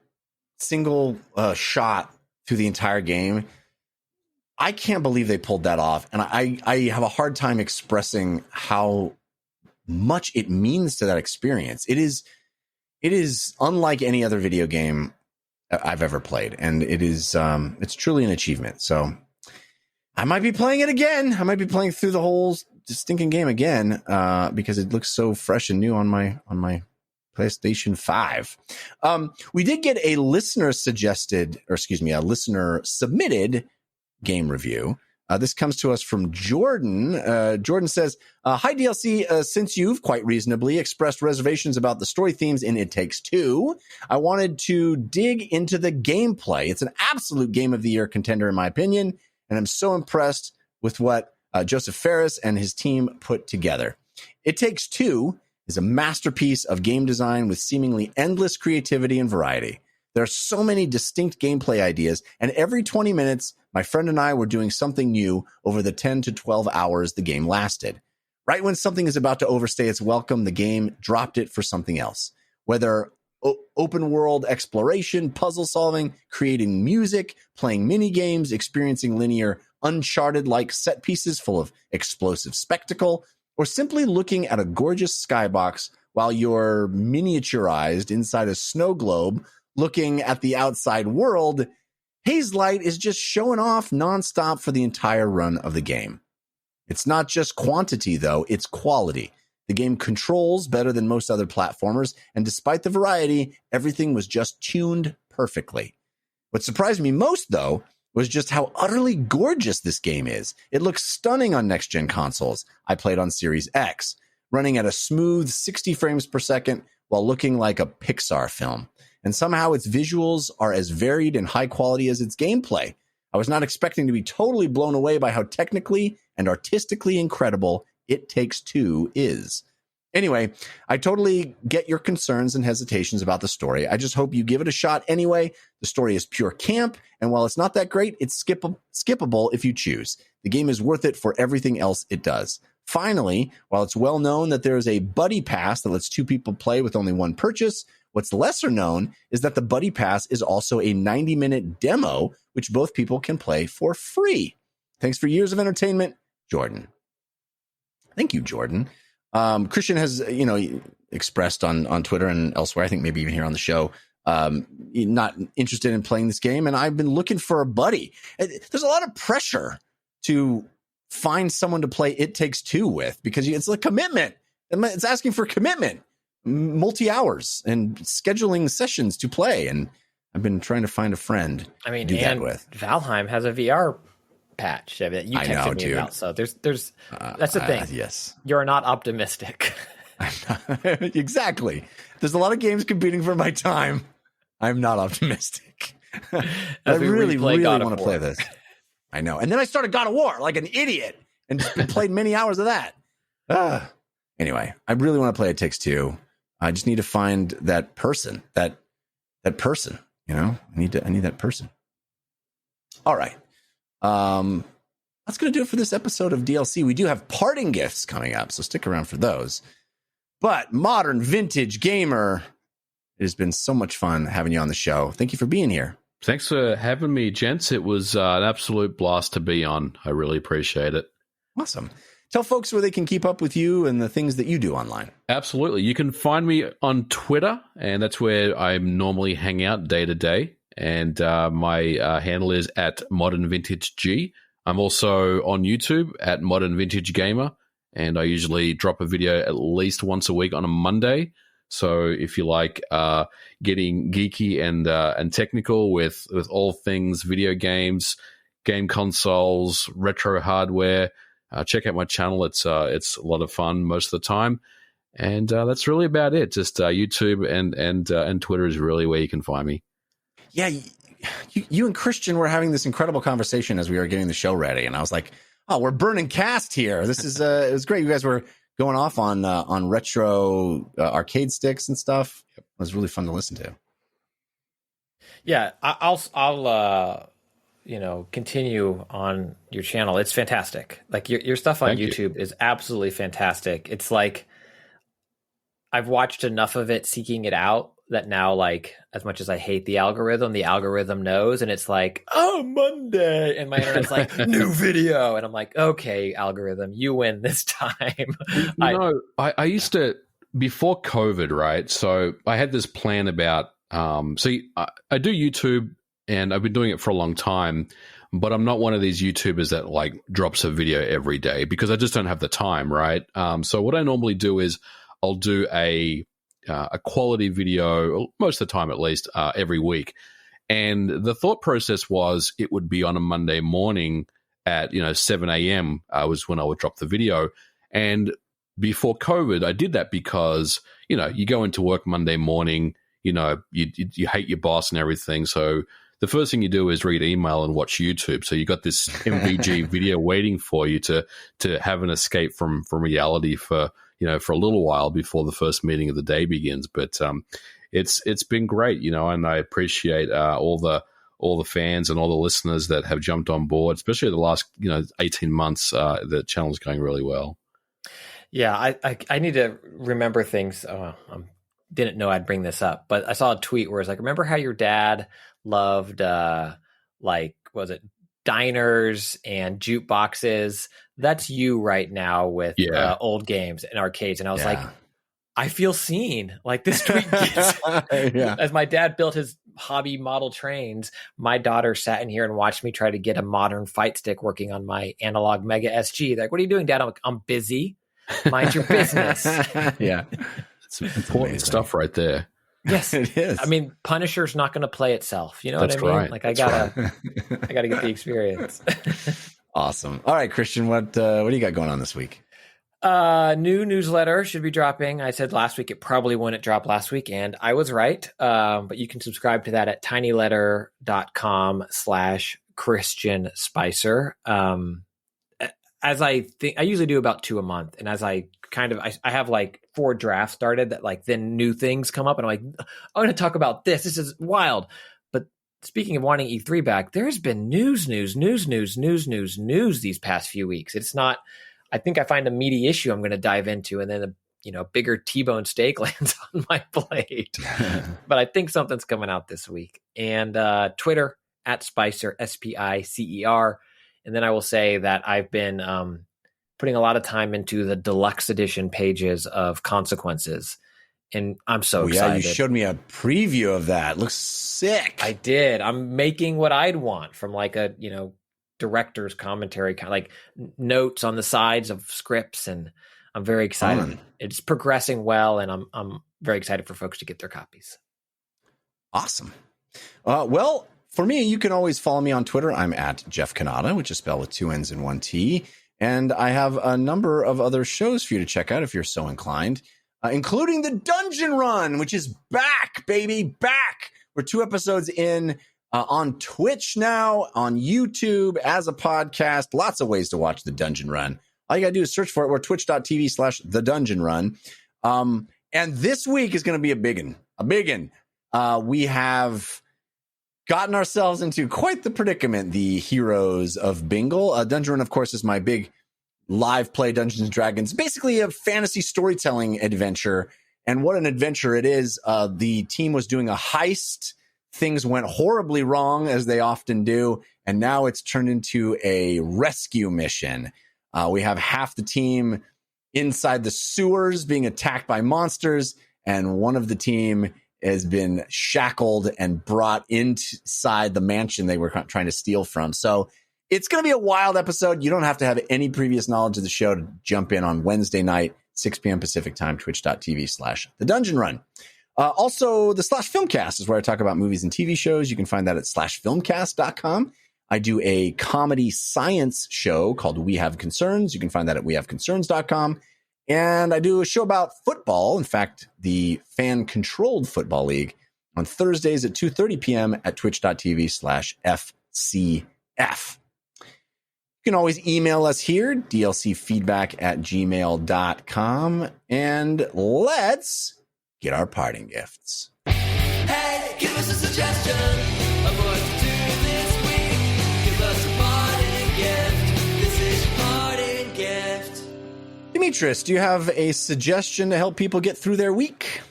single shot through the entire game, I can't believe they pulled that off. And I have a hard time expressing how much it means to that experience. It is unlike any other video game I've ever played. And it's truly an achievement. So I might be playing it again. I might be playing through the whole stinking game again because it looks so fresh and new on my PlayStation 5. We did get a listener submitted game review. This comes to us from Jordan. Jordan says, hi, DLC. Since you've quite reasonably expressed reservations about the story themes in It Takes Two, I wanted to dig into the gameplay. It's an absolute Game of the Year contender, in my opinion, and I'm so impressed with what Joseph Ferris and his team put together. It Takes Two is a masterpiece of game design with seemingly endless creativity and variety. There are so many distinct gameplay ideas, and every 20 minutes, my friend and I were doing something new over the 10 to 12 hours the game lasted. Right when something is about to overstay its welcome, the game dropped it for something else. Whether open world exploration, puzzle solving, creating music, playing mini games, experiencing linear Uncharted-like set pieces full of explosive spectacle, or simply looking at a gorgeous skybox while you're miniaturized inside a snow globe looking at the outside world, Hazelight is just showing off nonstop for the entire run of the game. It's not just quantity, though, it's quality. The game controls better than most other platformers, and despite the variety, everything was just tuned perfectly. What surprised me most, though, was just how utterly gorgeous this game is. It looks stunning on next-gen consoles. I played on Series X, running at a smooth 60 frames per second while looking like a Pixar film. And somehow its visuals are as varied and high quality as its gameplay. I was not expecting to be totally blown away by how technically and artistically incredible It Takes Two is. Anyway, I totally get your concerns and hesitations about the story. I just hope you give it a shot anyway. The story is pure camp, and while it's not that great, it's skippable if you choose. The game is worth it for everything else it does. Finally, while it's well known that there is a buddy pass that lets two people play with only one purchase, what's lesser known is that the buddy pass is also a 90-minute demo, which both people can play for free. Thanks for years of entertainment, Jordan. Thank you, Jordan. Christian has, expressed on Twitter and elsewhere, I think maybe even here on the show, not interested in playing this game. And I've been looking for a buddy. There's a lot of pressure to find someone to play It Takes Two with because it's a commitment. It's asking for commitment, multi-hours and scheduling sessions to play. And I've been trying to find a friend to do that with. Valheim has a VR patch that you texted me about. So there's that's the thing. Yes. You're not optimistic. Exactly. There's a lot of games competing for my time. I'm not optimistic. I really want to play this. I know. And then I started God of War like an idiot and just played many hours of that. Anyway, I really want to play It Takes Two. I just need to find that person, that person, I need that person. All right. That's going to do it for this episode of DLC. We do have parting gifts coming up, so stick around for those. But Modern Vintage Gamer, it has been so much fun having you on the show. Thank you for being here. Thanks for having me, gents. It was an absolute blast to be on. I really appreciate it. Awesome. Tell folks where they can keep up with you and the things that you do online. Absolutely. You can find me on Twitter, and that's where I normally hang out day to day. And my handle is at Modern Vintage G. I'm also on YouTube at Modern Vintage Gamer, and I usually drop a video at least once a week on a Monday. So if you like getting geeky and technical with all things video games, game consoles, retro hardware, check out my channel. It's a lot of fun most of the time, and that's really about it. Just YouTube and Twitter is really where you can find me. Yeah, you and Christian were having this incredible conversation as we were getting the show ready, and I was like, "Oh, we're burning cast here. This is it was great. You guys were going off on retro arcade sticks and stuff. It was really fun to listen to." Yeah, I'll continue on your channel. It's fantastic. Like your stuff on YouTube is absolutely fantastic. It's like I've watched enough of it, seeking it out, that now, like, as much as I hate the algorithm knows, and it's like, oh, Monday, and my internet's like, new video, and I'm like, okay, algorithm, you win this time. I used to, before COVID, right? So I had this plan about, I do YouTube, and I've been doing it for a long time, but I'm not one of these YouTubers that like drops a video every day because I just don't have the time, right? So what I normally do is I'll do a quality video, most of the time at least, every week. And the thought process was it would be on a Monday morning at 7 a.m. Was when I would drop the video. And before COVID, I did that because you go into work Monday morning, you hate your boss and everything, so the first thing you do is read email and watch YouTube. So you got this MVG video waiting for you to have an escape from reality for a little while before the first meeting of the day begins. But it's been great, and I appreciate all the fans and all the listeners that have jumped on board, especially the last 18 months. The channel's going really well. Yeah, I need to remember things. Didn't know I'd bring this up, but I saw a tweet where it's like, remember how your dad loved was it diners and jukeboxes? That's you right now with old games and arcades. And I was like, I feel seen. Like this tweet gets, as my dad built his hobby model trains, my daughter sat in here and watched me try to get a modern fight stick working on my analog Mega SG. They're like, what are you doing, Dad? I'm like, I'm busy. Mind your business. Yeah. It's important stuff right there. Yes, It is. I mean, Punisher's not going to play itself. You know That's what I mean? right. Like I gotta get the experience. Awesome. All right, Christian, what do you got going on this week? New newsletter should be dropping. I said last week it probably wouldn't drop last week, and I was right. But you can subscribe to that at tinyletter.com/Christian Spicer. As I think, I usually do about 2 a month, and as I have like 4 drafts started that like then new things come up, and I'm like, I'm going to talk about this. This is wild. But speaking of wanting E3 back, there's been news these past few weeks. It's not. I think I find a meaty issue I'm going to dive into, and then a bigger T-bone steak lands on my plate. But I think something's coming out this week. And Twitter at Spicer, SPICER. And then I will say that I've been putting a lot of time into the deluxe edition pages of Consequences. And I'm so excited. Yeah, you showed me a preview of that. Looks sick. I did. I'm making what I'd want from like a, director's commentary, kind of like notes on the sides of scripts, and I'm very excited. Fun. It's progressing well, and I'm very excited for folks to get their copies. Awesome. Well, for me, you can always follow me on Twitter. I'm at Jeff Kanata, which is spelled with 2 N's and 1 T. And I have a number of other shows for you to check out if you're so inclined, including the Dungeon Run, which is back, baby, back. We're 2 episodes in. On Twitch now, on YouTube, as a podcast, lots of ways to watch The Dungeon Run. All you got to do is search for it. We're twitch.tv/The Dungeon Run. And this week is going to be a big one. We have gotten ourselves into quite the predicament, the heroes of Bingle. Dungeon Run, of course, is my big live play Dungeons and Dragons, basically a fantasy storytelling adventure. And what an adventure it is. The team was doing a heist. Things went horribly wrong, as they often do, and now it's turned into a rescue mission. We have half the team inside the sewers being attacked by monsters, and one of the team has been shackled and brought inside the mansion they were trying to steal from. So it's going to be a wild episode. You don't have to have any previous knowledge of the show to jump in on Wednesday night, 6 p.m. Pacific time, twitch.tv/The Dungeon Run. Also, the /Filmcast is where I talk about movies and TV shows. You can find that at /filmcast.com. I do a comedy science show called We Have Concerns. You can find that at wehaveconcerns.com. And I do a show about football. In fact, the fan-controlled football league on Thursdays at 2:30 p.m. at twitch.tv/FCF. You can always email us here, dlcfeedback@gmail.com. And let's get our parting gifts. Hey, give us a suggestion of what to do this week. Give us a parting gift. This is your parting gift. Demetrius, do you have a suggestion to help people get through their week?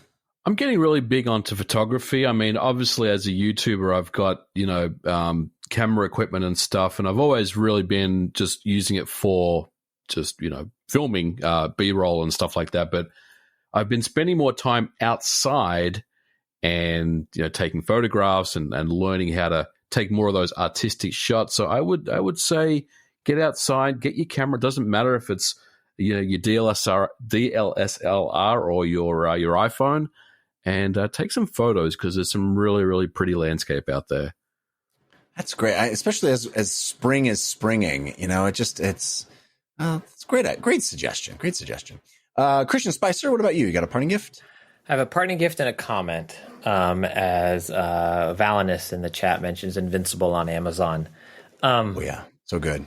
I'm getting really big onto photography. I mean, obviously, as a YouTuber, I've got, camera equipment and stuff, and I've always really been just using it for just, filming B-roll and stuff like that. But I've been spending more time outside and taking photographs and learning how to take more of those artistic shots. So I would say get outside, get your camera. It doesn't matter if it's your DSLR or your iPhone, and take some photos because there's some really, really pretty landscape out there. That's great, especially as spring is springing. It's great. Great suggestion. Great suggestion. Christian Spicer, what about you? You got a parting gift? I have a parting gift and a comment. As Valinus in the chat mentions Invincible on Amazon. Oh, yeah. So good.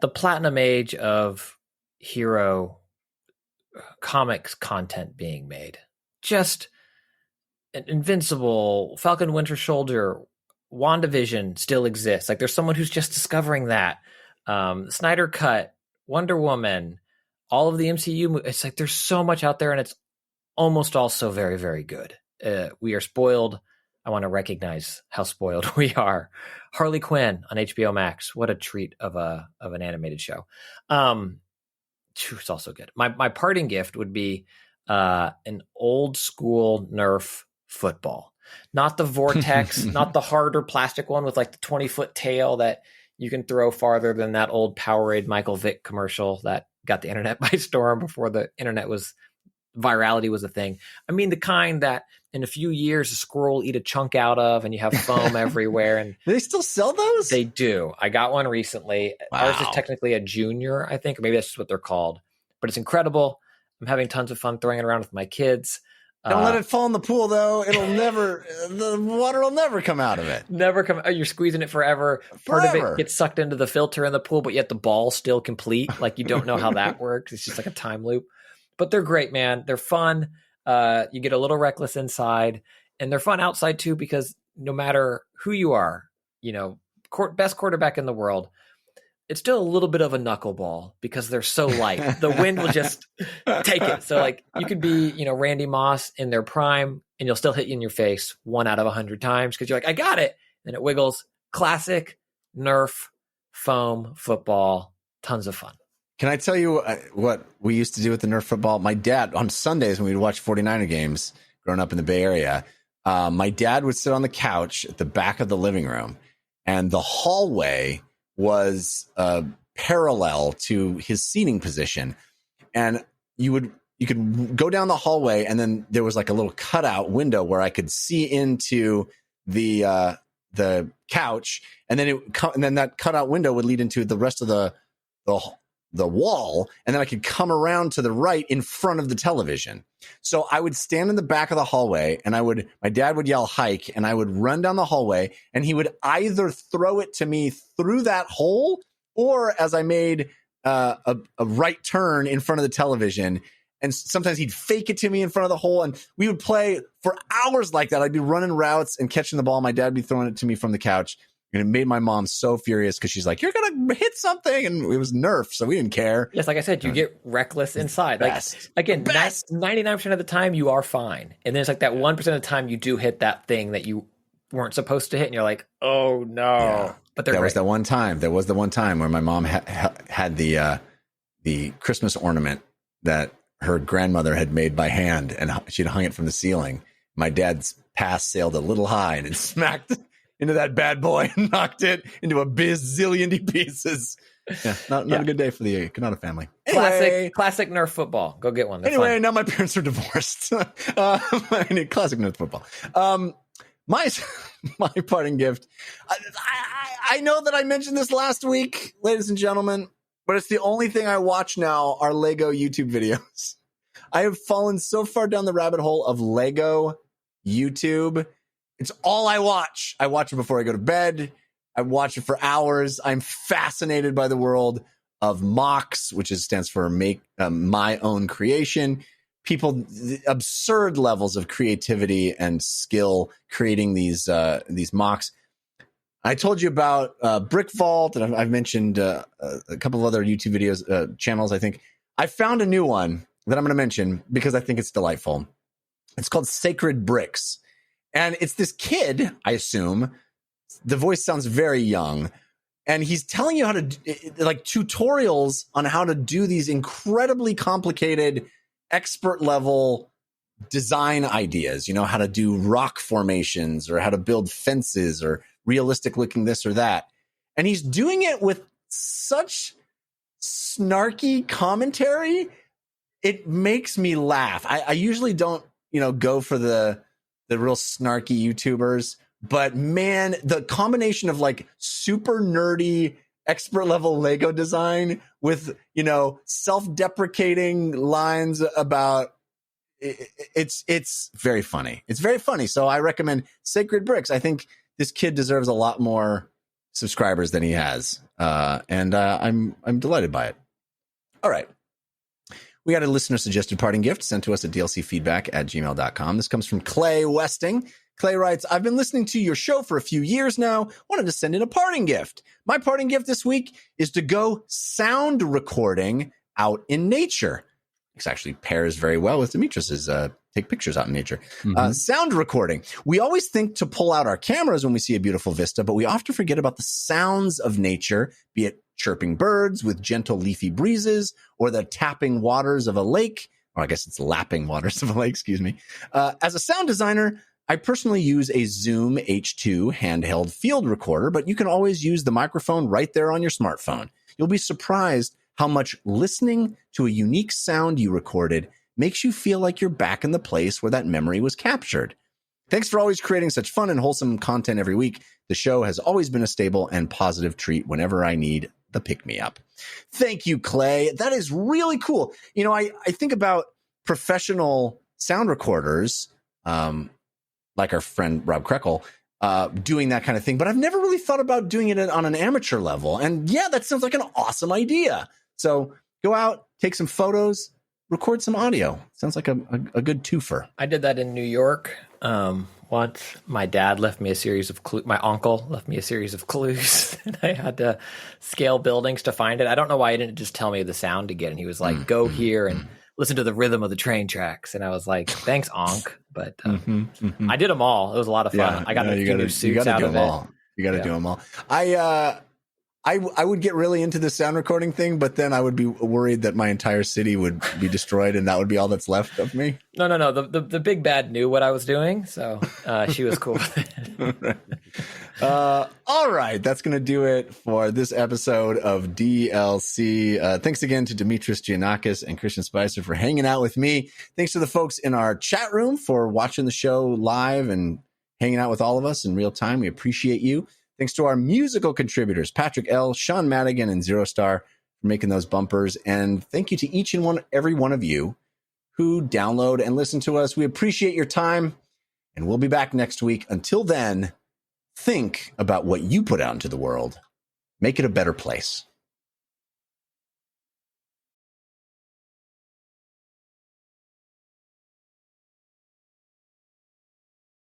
The platinum age of hero comics content being made. Just Invincible, Falcon Winter Soldier, WandaVision still exists. Like there's someone who's just discovering that. Snyder Cut, Wonder Woman, all of the MCU. It's like there's so much out there, and it's almost all so very, very good. We are spoiled. I want to recognize how spoiled we are. Harley Quinn on HBO Max. What a treat of an animated show. It's also good. My parting gift would be an old school Nerf football. Not the Vortex, not the harder plastic one with like the 20-foot tail that you can throw farther than that old Powerade Michael Vick commercial that got the internet by storm before the internet was virality was a thing. I mean, the kind that in a few years a squirrel will eat a chunk out of, and you have foam everywhere. And Do they still sell those? they do. I got one recently. Ours is Wow. technically a junior, I think, or maybe that's just what they're called. But it's incredible. I'm having tons of fun throwing it around with my kids. Don't let it fall in the pool, though. It'll never, the water will never come out of it. Never come. You're squeezing it forever. Part of Forever. it gets sucked into the filter in the pool, but yet the ball's still complete. Like you don't know how that works. It's just like a time loop. But they're great, man. They're fun. You get a little reckless inside, and they're fun outside too because no matter who you are, best quarterback in the world, it's still a little bit of a knuckleball because they're so light. The wind will just take it. So like you could be, Randy Moss in their prime and you'll still hit you in your face 1 out of 100 times because you're like, I got it. And it wiggles. Classic Nerf foam football. Tons of fun. Can I tell you what we used to do with the Nerf football? My dad, on Sundays when we'd watch 49er games growing up in the Bay Area, my dad would sit on the couch at the back of the living room, and the hallway was parallel to his seating position. And you could go down the hallway, and then there was like a little cutout window where I could see into the couch, and then that cutout window would lead into the rest of the wall, and then I could come around to the right in front of the television. So I would stand in the back of the hallway, and my dad would yell hike, and I would run down the hallway, and he would either throw it to me through that hole, or as I made a right turn in front of the television, and sometimes he'd fake it to me in front of the hole, and we would play for hours like that. I'd be running routes and catching the ball. My dad would be throwing it to me from the couch. And it made my mom so furious because she's like, you're going to hit something. And it was Nerf, so we didn't care. Yes, like I said, you get reckless inside. Best. Like, again, 99% of the time you are fine. And then it's like that 1% of the time you do hit that thing that you weren't supposed to hit. And you're like, oh, no. Yeah. But they're There great. was that one time. There was the one time where my mom had the Christmas ornament that her grandmother had made by hand, and she'd hung it from the ceiling. My dad's pass sailed a little high, and it smacked into that bad boy and knocked it into a bazillion pieces. Yeah, not a good day for the Canada family. Anyway, Classic Nerf football. Go get one. They're anyway, fun. now my parents are divorced. Classic Nerf football. My parting gift. I know that I mentioned this last week, ladies and gentlemen, but it's the only thing I watch now are Lego YouTube videos. I have fallen so far down the rabbit hole of Lego YouTube. It's all I watch. I watch it before I go to bed. I watch it for hours. I'm fascinated by the world of mocks, which stands for make my own creation. People, absurd levels of creativity and skill creating these mocks. I told you about Brick Vault, and I've mentioned a couple of other YouTube videos channels. I think I found a new one that I'm going to mention because I think it's delightful. It's called Sacred Bricks. And it's this kid, I assume. The voice sounds very young. And he's telling you how to, like, tutorials on how to do these incredibly complicated, expert level design ideas. How to do rock formations or how to build fences or realistic looking this or that. And he's doing it with such snarky commentary. It makes me laugh. I usually don't, go for the real snarky YouTubers, but man, the combination of like super nerdy expert level Lego design with, self-deprecating lines about it's very funny. It's very funny. So I recommend Sacred Bricks. I think this kid deserves a lot more subscribers than he has. And I'm delighted by it. All right. We got a listener suggested parting gift sent to us at dlcfeedback@gmail.com. This comes from Clay Westing. Clay writes, I've been listening to your show for a few years now. Wanted to send in a parting gift. My parting gift this week is to go sound recording out in nature. This actually pairs very well with Demetrius's take pictures out in nature. Sound recording. We always think to pull out our cameras when we see a beautiful vista, but we often forget about the sounds of nature, be it chirping birds with gentle leafy breezes or the tapping waters of a lake, or I guess it's lapping waters of a lake, excuse me. As a sound designer, I personally use a Zoom H2 handheld field recorder, but you can always use the microphone right there on your smartphone. You'll be surprised how much listening to a unique sound you recorded makes you feel like you're back in the place where that memory was captured. Thanks for always creating such fun and wholesome content every week. The show has always been a stable and positive treat whenever I need the pick-me-up. Thank you, Clay. That is really cool. You know, I think about professional sound recorders, like our friend Rob Krekel, doing that kind of thing, but I've never really thought about doing it on an amateur level. And yeah, that sounds like an awesome idea. So go out, take some photos, record some audio. Sounds like a good twofer. I did that in New York. Once my dad left me a series of my uncle left me a series of clues, and I had to scale buildings to find it. I don't know why he didn't just tell me the sound again. And he was like, go here and listen to the rhythm of the train tracks. And I was like, thanks, Onk. But I did them all. It was a lot of fun. Yeah, I got a few new suits out of it. All. You got to do them all. I would get really into the sound recording thing, but then I would be worried that my entire city would be destroyed and that would be all that's left of me. No. The big bad knew what I was doing, so she was cool with it. All right. That's going to do it for this episode of DLC. Thanks again to Dimitris Giannakis and Christian Spicer for hanging out with me. Thanks to the folks in our chat room for watching the show live and hanging out with all of us in real time. We appreciate you. Thanks to our musical contributors, Patrick L., Sean Madigan, and Zero Star for making those bumpers. And thank you to each and every one of you who download and listen to us. We appreciate your time, and we'll be back next week. Until then, think about what you put out into the world. Make it a better place.